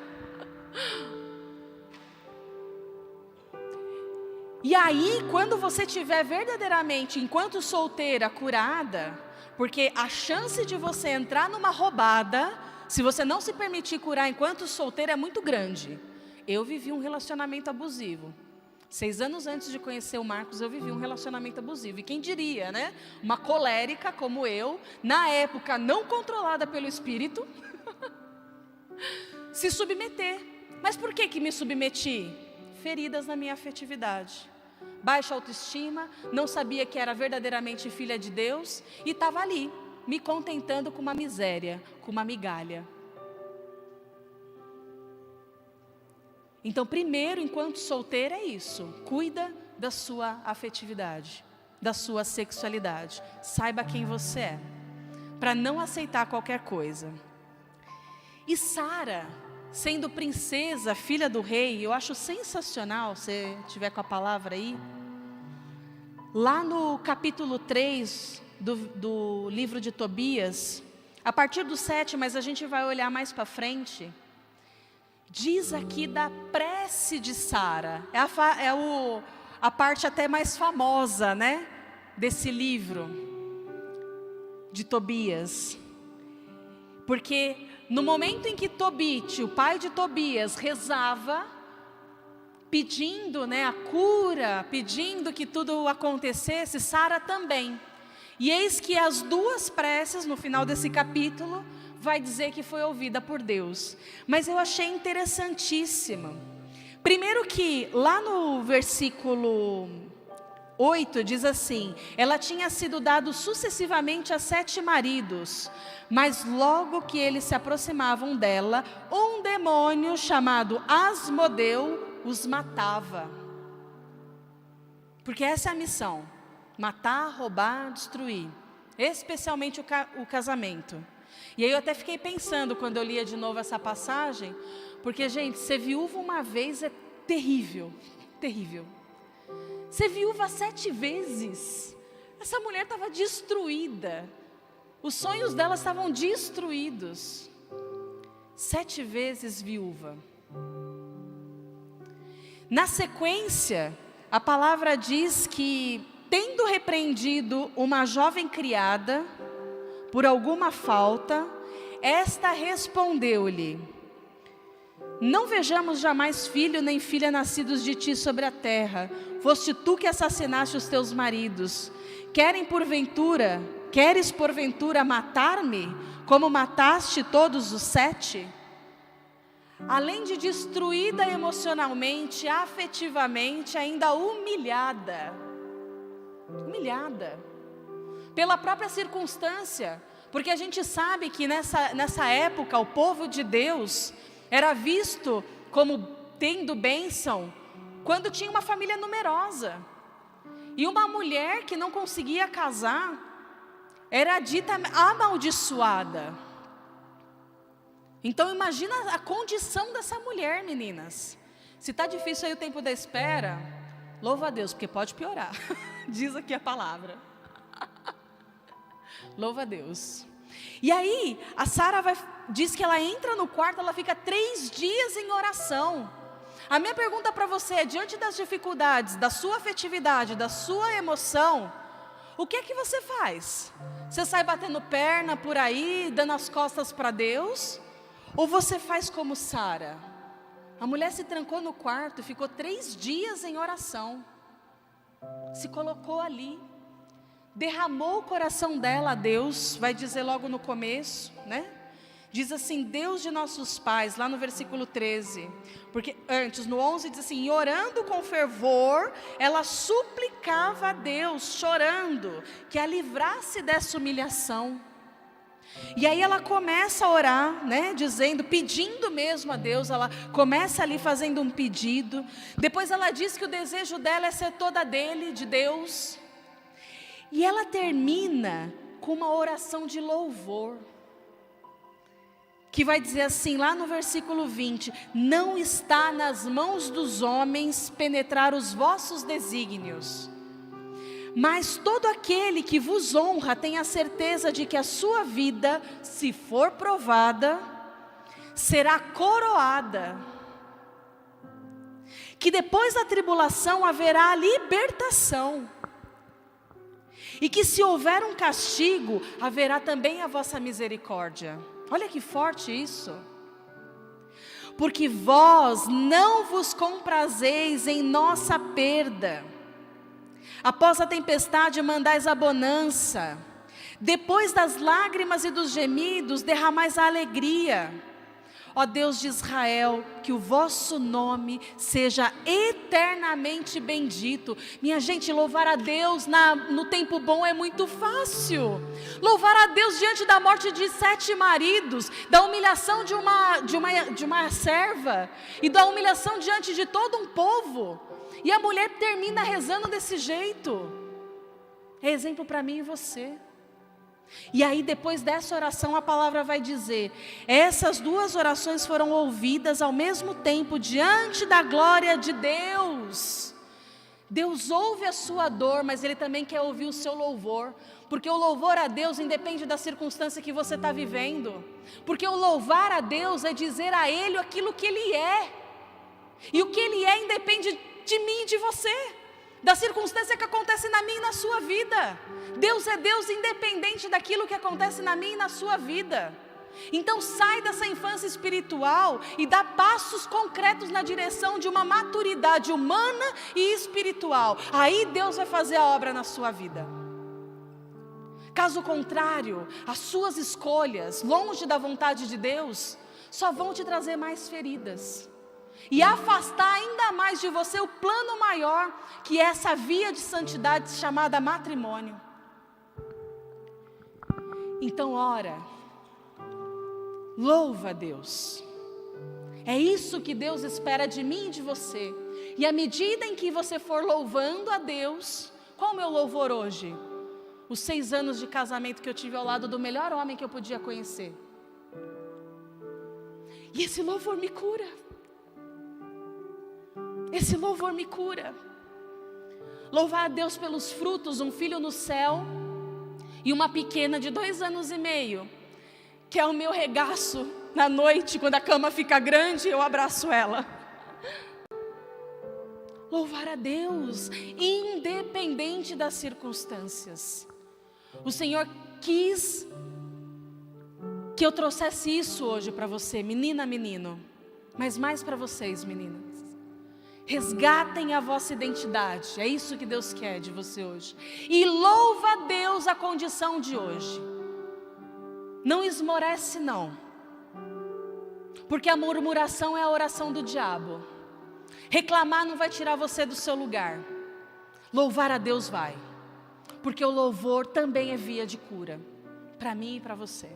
Speaker 1: E aí, quando você estiver verdadeiramente, enquanto solteira, curada, porque a chance de você entrar numa roubada, se você não se permitir curar enquanto solteira, é muito grande. Eu vivi um relacionamento abusivo. 6 anos antes de conhecer o Marcos, eu vivi um relacionamento abusivo. E quem diria, né? Uma colérica como eu, na época não controlada pelo Espírito, se submeter. Mas por que me submeti? Feridas na minha afetividade. Baixa autoestima, não sabia que era verdadeiramente filha de Deus e estava ali, me contentando com uma miséria, com uma migalha. Então, primeiro, enquanto solteira, é isso. Cuida da sua afetividade, da sua sexualidade. Saiba quem você é, para não aceitar qualquer coisa. E Sara, sendo princesa, filha do rei, eu acho sensacional, se tiver com a palavra aí. Lá no capítulo 3 do livro de Tobias, a partir do 7, mas a gente vai olhar mais para frente, diz aqui da prece de Sara. É a parte até mais famosa, né, desse livro de Tobias. Porque no momento em que Tobit, o pai de Tobias, rezava, pedindo, né, a cura, pedindo que tudo acontecesse, Sara também. E eis que as duas preces, no final desse capítulo, vai dizer que foi ouvida por Deus. Mas eu achei interessantíssimo. Primeiro que lá no versículo 8 diz assim: ela tinha sido dado sucessivamente a 7 maridos, mas logo que eles se aproximavam dela, um demônio chamado Asmodeu os matava. Porque essa é a missão: matar, roubar, destruir, especialmente o casamento. E aí eu até fiquei pensando quando eu lia de novo essa passagem, porque, gente, ser viúva uma vez é terrível, terrível. Ser viúva 7 vezes, essa mulher estava destruída, os sonhos dela estavam destruídos. 7 vezes viúva. Na sequência, a palavra diz que, tendo repreendido uma jovem criada por alguma falta, esta respondeu-lhe: não vejamos jamais filho nem filha nascidos de ti sobre a terra. Foste tu que assassinaste os teus maridos. Queres porventura matar-me, como mataste todos os 7? Além de destruída emocionalmente, afetivamente, ainda humilhada. Humilhada. Pela própria circunstância. Porque a gente sabe que nessa época o povo de Deus era visto como tendo bênção quando tinha uma família numerosa. E uma mulher que não conseguia casar era dita amaldiçoada. Então imagina a condição dessa mulher, meninas. Se está difícil aí o tempo da espera, louva a Deus, porque pode piorar. Diz aqui a palavra. Louva a Deus. E aí, a Sara diz que ela entra no quarto, ela fica 3 dias em oração. A minha pergunta para você é: diante das dificuldades, da sua afetividade, da sua emoção, o que é que você faz? Você sai batendo perna por aí, dando as costas para Deus? Ou você faz como Sara? A mulher se trancou no quarto e ficou 3 dias em oração. Se colocou ali. Derramou o coração dela a Deus, vai dizer logo no começo, né? Diz assim: Deus de nossos pais, lá no versículo 13. Porque antes, no 11, diz assim: e orando com fervor, ela suplicava a Deus, chorando, que a livrasse dessa humilhação. E aí ela começa a orar, né? Dizendo, pedindo mesmo a Deus. Ela começa ali fazendo um pedido. Depois ela diz que o desejo dela é ser toda dele, de Deus. E ela termina com uma oração de louvor, que vai dizer assim, lá no versículo 20: não está nas mãos dos homens penetrar os vossos desígnios, mas todo aquele que vos honra tem a certeza de que a sua vida, se for provada, será coroada, que depois da tribulação haverá libertação, e que se houver um castigo, haverá também a vossa misericórdia. Olha que forte isso. Porque vós não vos comprazeis em nossa perda. Após a tempestade mandais a bonança. Depois das lágrimas e dos gemidos, derramais a alegria. Ó Deus de Israel, que o vosso nome seja eternamente bendito. Minha gente, louvar a Deus no tempo bom é muito fácil. Louvar a Deus diante da morte de 7 maridos, da humilhação de uma serva, e da humilhação diante de todo um povo. E a mulher termina rezando desse jeito. É exemplo para mim e você. E aí depois dessa oração a palavra vai dizer: essas 2 orações foram ouvidas ao mesmo tempo diante da glória de Deus. Deus ouve a sua dor, mas Ele também quer ouvir o seu louvor. Porque o louvor a Deus independe da circunstância que você está vivendo. Porque o louvar a Deus é dizer a Ele aquilo que Ele é. E o que Ele é independe de mim e de você, da circunstância que acontece na minha e na sua vida. Deus é Deus independente daquilo que acontece na minha e na sua vida. Então sai dessa infância espiritual e dá passos concretos na direção de uma maturidade humana e espiritual. Aí Deus vai fazer a obra na sua vida. Caso contrário, as suas escolhas, longe da vontade de Deus, só vão te trazer mais feridas e afastar ainda mais de você o plano maior, que é essa via de santidade chamada matrimônio. Então ora, louva a Deus. É isso que Deus espera de mim e de você. E à medida em que você for louvando a Deus, qual o meu louvor hoje? Os 6 anos de casamento que eu tive ao lado do melhor homem que eu podia conhecer. E esse louvor me cura. Esse louvor me cura. Louvar a Deus pelos frutos, um filho no céu e uma pequena de 2 anos e meio, que é o meu regaço na noite, quando a cama fica grande, eu abraço ela. Louvar a Deus, independente das circunstâncias. O Senhor quis que eu trouxesse isso hoje para você, menina, menino, mas mais para vocês, meninas. Resgatem a vossa identidade, é isso que Deus quer de você hoje. E louva a Deus a condição de hoje. Não esmorece não, porque a murmuração é a oração do diabo. Reclamar não vai tirar você do seu lugar. Louvar a Deus vai, porque o louvor também é via de cura, para mim e para você.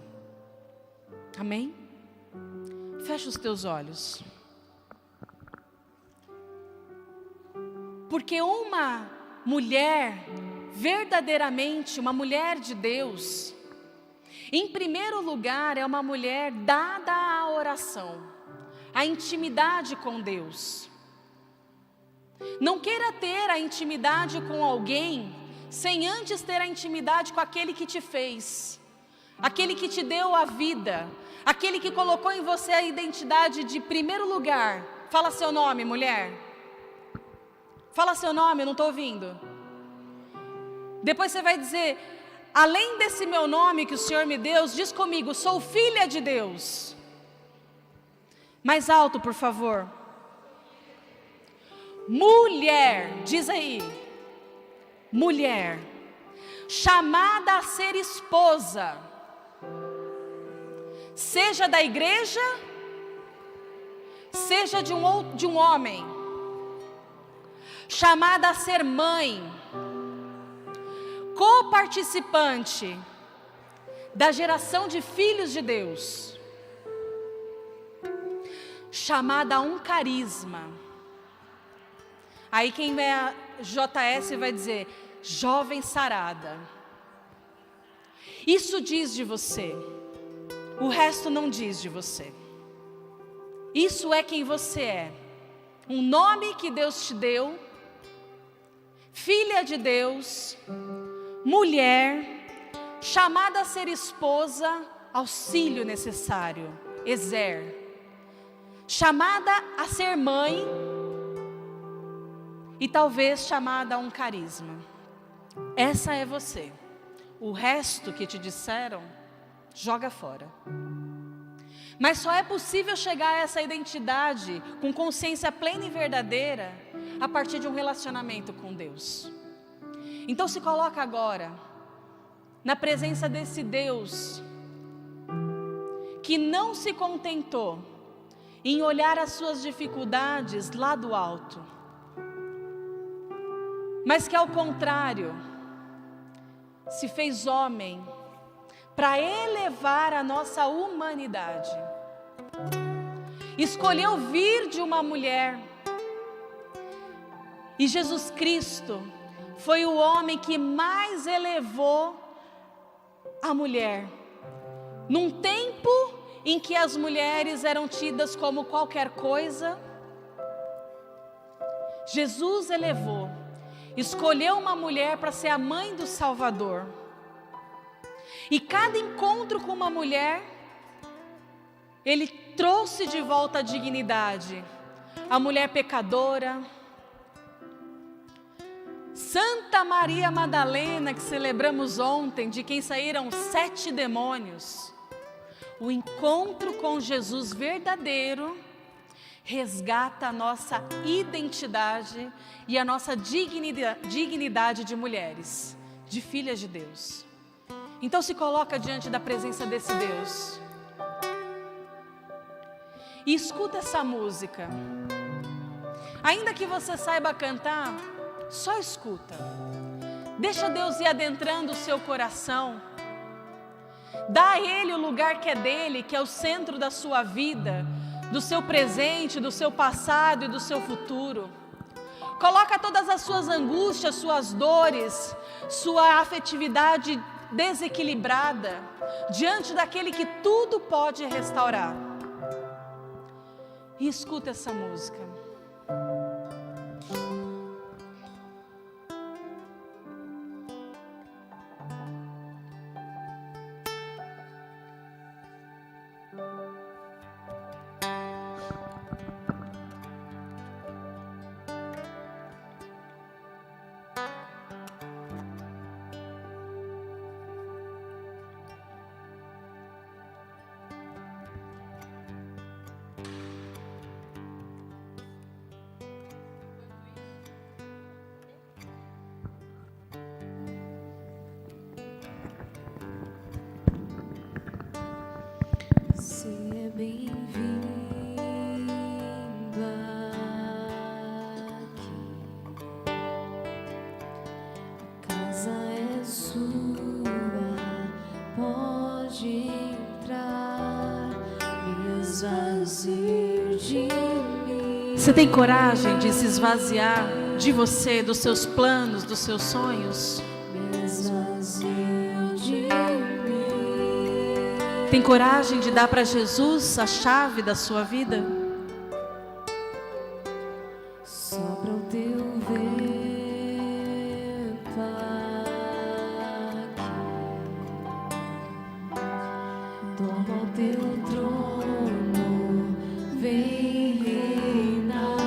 Speaker 1: Amém? Fecha os teus olhos. Porque uma mulher, verdadeiramente uma mulher de Deus, em primeiro lugar é uma mulher dada à oração, à intimidade com Deus. Não queira ter a intimidade com alguém sem antes ter a intimidade com aquele que te fez, aquele que te deu a vida, aquele que colocou em você a identidade de primeiro lugar. Fala seu nome, mulher. Fala seu nome, eu não estou ouvindo. Depois você vai dizer: além desse meu nome que o Senhor me deu, diz comigo, sou filha de Deus. Mais alto, por favor. Mulher, diz aí. Mulher, chamada a ser esposa, seja da igreja, seja de um homem. Chamada a ser mãe, coparticipante da geração de filhos de Deus, chamada a um carisma. Aí quem é a JS vai dizer, jovem sarada. Isso diz de você, o resto não diz de você. Isso é quem você é, um nome que Deus te deu, filha de Deus, mulher, chamada a ser esposa, auxílio necessário, Ezer, chamada a ser mãe e talvez chamada a um carisma. Essa é você. O resto que te disseram, joga fora. Mas só é possível chegar a essa identidade com consciência plena e verdadeira a partir de um relacionamento com Deus. Então se coloca agora na presença desse Deus que não se contentou em olhar as suas dificuldades lá do alto, mas que ao contrário se fez homem para elevar a nossa humanidade. Escolheu vir de uma mulher. E Jesus Cristo foi o homem que mais elevou a mulher. Num tempo em que as mulheres eram tidas como qualquer coisa, Jesus elevou, escolheu uma mulher para ser a mãe do Salvador. E cada encontro com uma mulher, Ele trouxe de volta a dignidade. A mulher pecadora, Santa Maria Madalena, que celebramos ontem, de quem saíram 7 demônios. O encontro com Jesus verdadeiro resgata a nossa identidade e a nossa dignidade de mulheres, de filhas de Deus. Então se coloca diante da presença desse Deus e escuta essa música. Ainda que você saiba cantar, só escuta. Deixa Deus ir adentrando o seu coração. Dá a Ele o lugar que é dele, que é o centro da sua vida, do seu presente, do seu passado e do seu futuro. Coloca todas as suas angústias, suas dores, sua afetividade desequilibrada diante daquele que tudo pode restaurar. E escuta essa música.
Speaker 2: Seja bem-vindo aqui. A casa é sua, pode entrar, me esvaziar de mim.
Speaker 1: Você tem coragem de se esvaziar de você, dos seus planos, dos seus sonhos?
Speaker 2: Me esvazio de mim.
Speaker 1: Tem coragem de dar para Jesus a chave da sua vida?
Speaker 2: Sopra o teu vento aqui, toma o teu trono, vem reinar.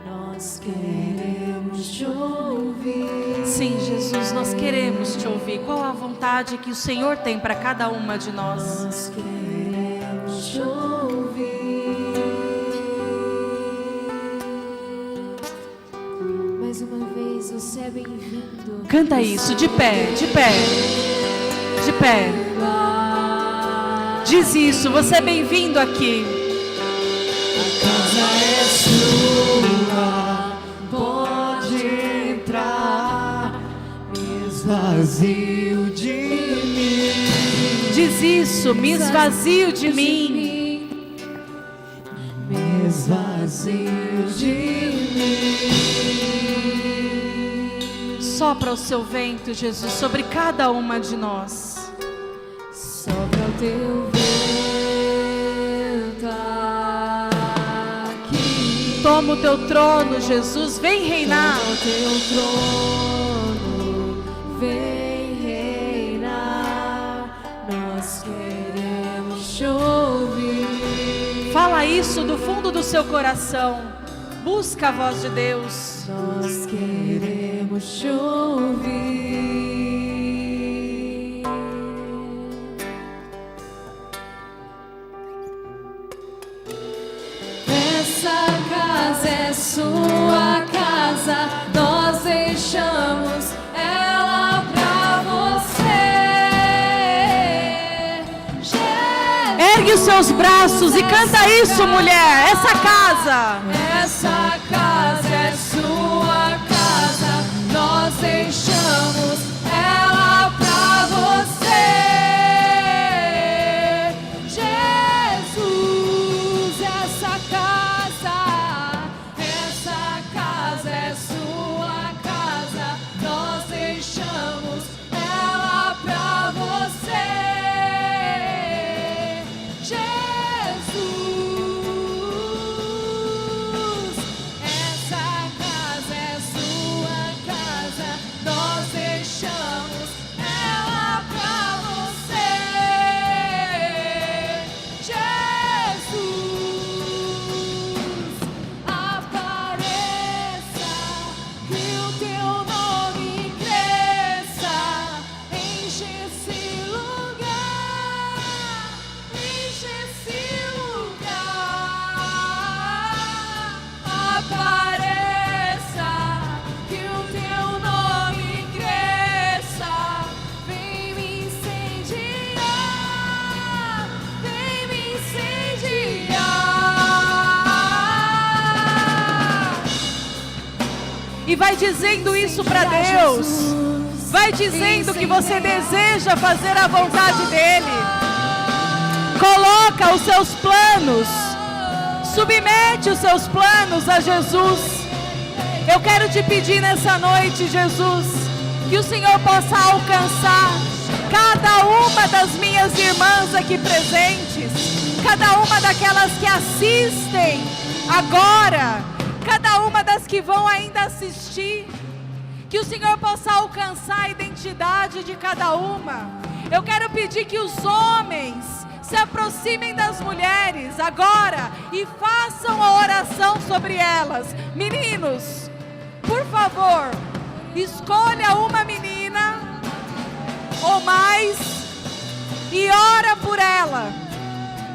Speaker 2: Nós queremos te ouvir.
Speaker 1: Sim, Jesus, nós queremos te ouvir. Qual a vontade que o Senhor tem para cada uma de nós?
Speaker 2: Nós queremos te ouvir. Mais uma vez, você é bem-vindo.
Speaker 1: Canta isso, de pé, de pé, de pé. Diz isso, você é bem-vindo aqui.
Speaker 2: A casa é sua, pode entrar, me esvazio de mim.
Speaker 1: Diz isso, me esvazio de mim.
Speaker 2: Me esvazio de mim.
Speaker 1: Sopra o seu vento, Jesus, sobre cada uma de nós.
Speaker 2: Sopra o teu vento aqui.
Speaker 1: Toma o teu trono, Jesus, vem reinar.
Speaker 2: Toma o teu trono, vem reinar. Nós queremos te ouvir.
Speaker 1: Fala isso do fundo do seu coração. Busca a voz de Deus.
Speaker 2: Nós queremos te ouvir. Essa casa é sua casa, nós deixamos ela pra você. Jesus.
Speaker 1: Ergue os seus braços e canta isso, mulher. Essa casa.
Speaker 2: Essa casa é sua casa, nós deixamos ela pra você. Jesus, essa casa é sua casa, nós deixamos ela pra você. Jesus, essa casa é sua casa, nós deixamos ela pra você. Jesus,
Speaker 1: E vai dizendo isso para Deus. Vai dizendo que você deseja fazer a vontade dEle. Coloca os seus planos. Submete os seus planos a Jesus. Eu quero te pedir nessa noite, Jesus, que o Senhor possa alcançar cada uma das minhas irmãs aqui presentes, cada uma daquelas que assistem agora, cada uma das que vão ainda assistir, que o Senhor possa alcançar a identidade de cada uma. Eu quero pedir que os homens se aproximem das mulheres agora e façam a oração sobre elas. Meninos, por favor, escolha uma menina ou mais e ora por ela.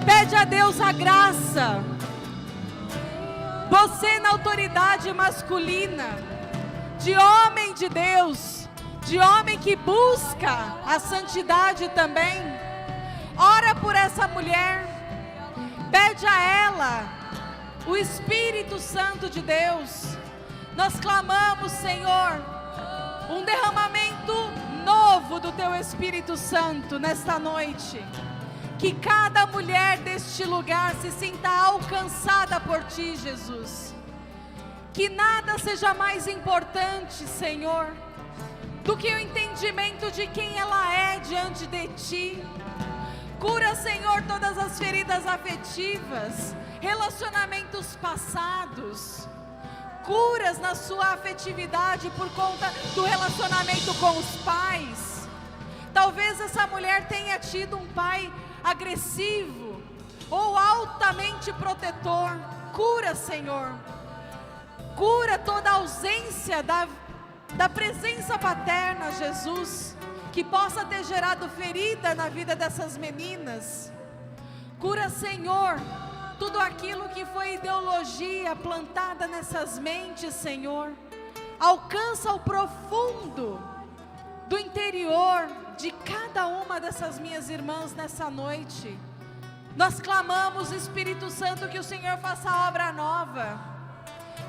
Speaker 1: Pede a Deus a graça. Você na autoridade masculina, de homem de Deus, de homem que busca a santidade também, ora por essa mulher. Pede a ela o Espírito Santo de Deus. Nós clamamos, Senhor, um derramamento novo do Teu Espírito Santo nesta noite. Que cada mulher deste lugar se sinta alcançada por Ti, Jesus. Que nada seja mais importante, Senhor, do que o entendimento de quem ela é diante de Ti. Cura, Senhor, todas as feridas afetivas, relacionamentos passados. Curas na sua afetividade por conta do relacionamento com os pais. Talvez essa mulher tenha tido um pai agressivo ou altamente protetor. Cura, Senhor. Cura toda a ausência da presença paterna, Jesus, que possa ter gerado ferida na vida dessas meninas. Cura, Senhor, tudo aquilo que foi ideologia plantada nessas mentes, Senhor. Alcança o profundo do interior de cada uma dessas minhas irmãs nessa noite. Nós clamamos, Espírito Santo, que o Senhor faça obra nova.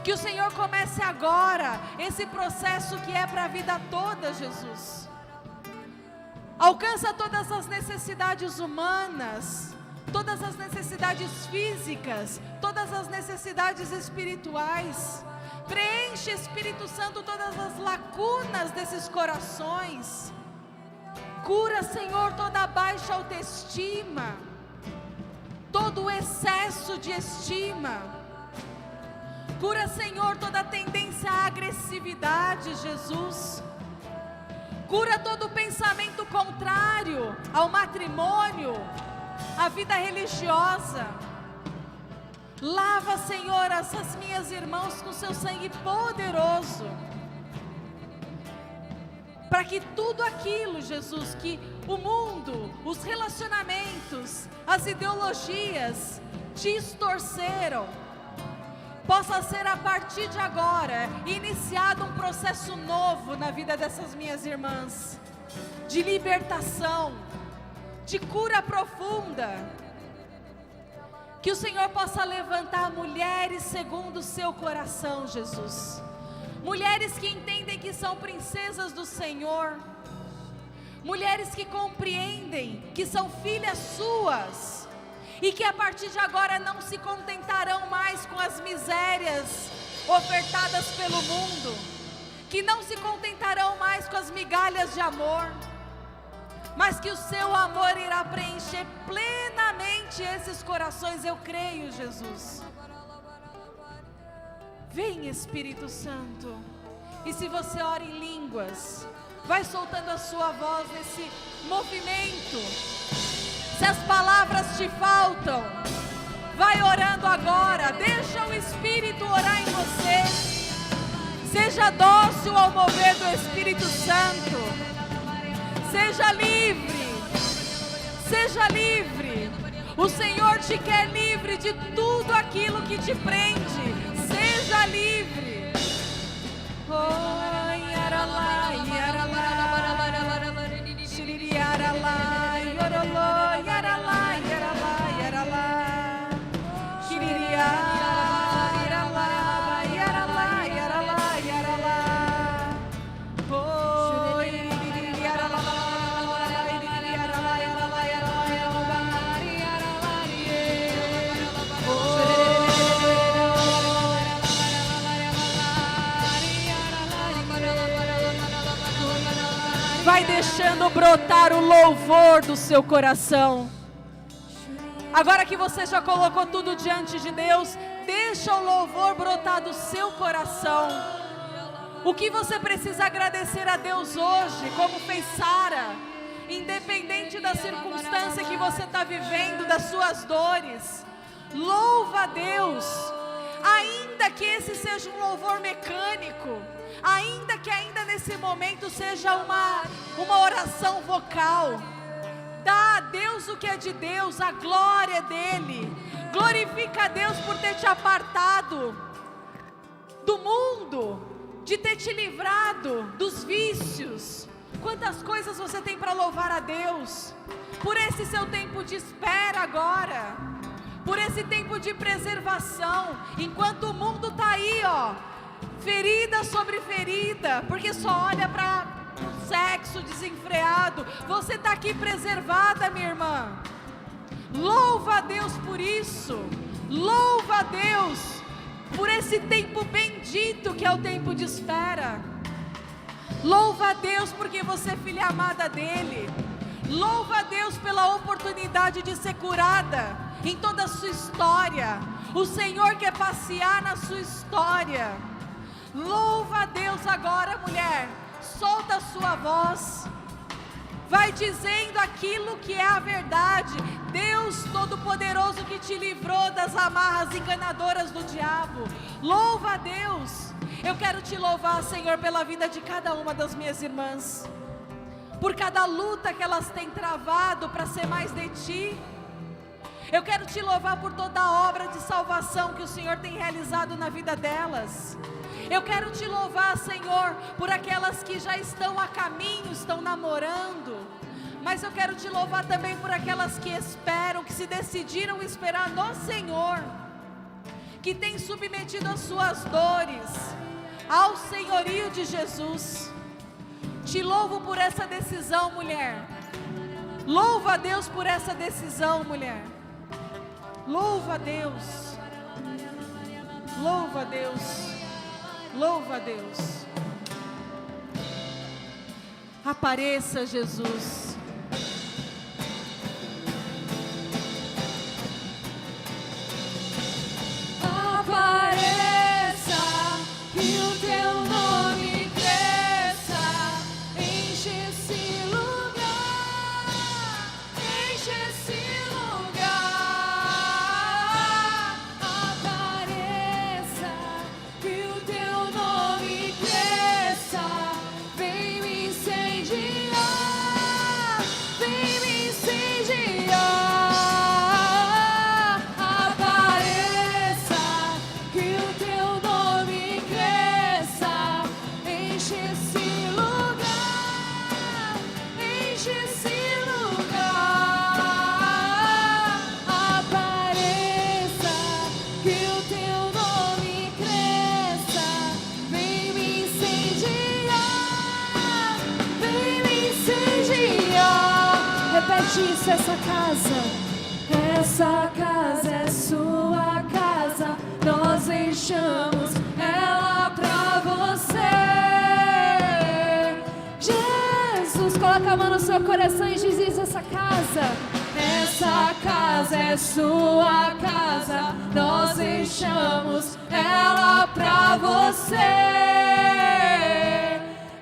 Speaker 1: Que o Senhor comece agora esse processo que é para a vida toda, Jesus. Alcança todas as necessidades humanas, todas as necessidades físicas, todas as necessidades espirituais. Preenche, Espírito Santo, todas as lacunas desses corações. Cura, Senhor, toda a baixa autoestima, todo o excesso de estima. Cura, Senhor, toda a tendência à agressividade, Jesus. Cura todo o pensamento contrário ao matrimônio, à vida religiosa. Lava, Senhor, essas minhas irmãs com seu sangue poderoso, para que tudo aquilo, Jesus, que o mundo, os relacionamentos, as ideologias distorceram, possa ser a partir de agora iniciado um processo novo na vida dessas minhas irmãs, de libertação, de cura profunda. Que o Senhor possa levantar mulheres segundo o seu coração, Jesus. Mulheres que entendem que são princesas do Senhor. Mulheres que compreendem que são filhas suas. E que a partir de agora não se contentarão mais com as misérias ofertadas pelo mundo. Que não se contentarão mais com as migalhas de amor. Mas que o seu amor irá preencher plenamente esses corações, eu creio, Jesus. Vem, Espírito Santo. E se você ora em línguas, vai soltando a sua voz nesse movimento. Se as palavras te faltam, vai orando agora. Deixa o Espírito orar em você. Seja dócil ao mover do Espírito Santo. Seja livre, seja livre. O Senhor te quer livre de tudo aquilo que te prende. Seja livre. Oh, yaralá, yaralá, shiriri, yaralá, yoroló, yaralá, yaralá, yaralá, shiriri, yaralá, yaralá, yaralá, yaralá.
Speaker 2: deixando brotar o louvor do seu coração. Agora que você já colocou tudo diante de Deus, deixa o louvor brotar do seu coração. O que você precisa agradecer a Deus hoje, como fez Sara, independente da circunstância que você está vivendo, das suas dores, louva a Deus, ainda que esse seja um louvor mecânico, ainda que ainda nesse momento seja uma oração vocal. Dá a Deus o que é de Deus, a glória é dele. Glorifica a Deus por ter te apartado do mundo, de ter te livrado dos vícios. Quantas coisas você tem para louvar a Deus, por esse seu tempo de espera agora, por esse tempo de preservação, enquanto o mundo está aí, ó, ferida sobre ferida, porque só olha para o sexo desenfreado. Você está aqui preservada, minha irmã. Louva a Deus por isso. Louva a Deus por esse tempo bendito que é o tempo de espera. Louva a Deus porque você é filha amada dele. Louva a Deus pela oportunidade de ser curada em toda a sua história. O Senhor quer passear na sua história. Louva a Deus agora, mulher. Solta a sua voz. Vai dizendo aquilo que é a verdade. Deus Todo-Poderoso que te livrou das amarras enganadoras do diabo. Louva a Deus. Eu quero te louvar, Senhor, pela vida de cada uma das minhas irmãs, por cada luta que elas têm travado para ser mais de Ti. Eu quero te louvar por toda a obra de salvação que o Senhor tem realizado na vida delas. Eu quero te louvar, Senhor, por aquelas que já estão a caminho, estão namorando. Mas eu quero te louvar também por aquelas que esperam, que se decidiram esperar no Senhor, que têm submetido as suas dores ao senhorio de Jesus. Te louvo por essa decisão, mulher. Louva a Deus por essa decisão, mulher. Louva a Deus. Louva a Deus. Louva a Deus. Apareça, Jesus.
Speaker 3: Apareça, que o teu nome cresça, enche esse lugar, enche esse lugar. Apareça, que o teu nome cresça, vem me incendiar, vem me incendiar. Repete isso, essa casa é sua casa, nós deixamos ela pra você. Jesus, coloca a mão no seu coração e diz isso, essa casa é sua casa, nós deixamos ela pra você.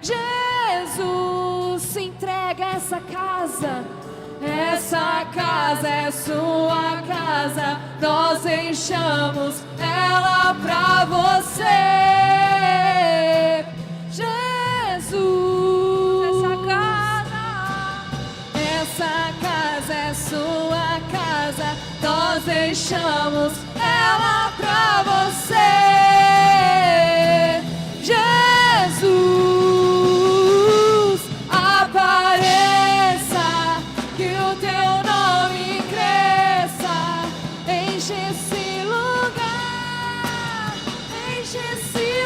Speaker 3: Jesus, se entrega a essa casa. Essa casa é sua casa, nós deixamos ela pra você. Jesus, essa casa é sua casa, nós deixamos ela pra você. Jesus, apareça, que o teu nome cresça, enche esse lugar, enche esse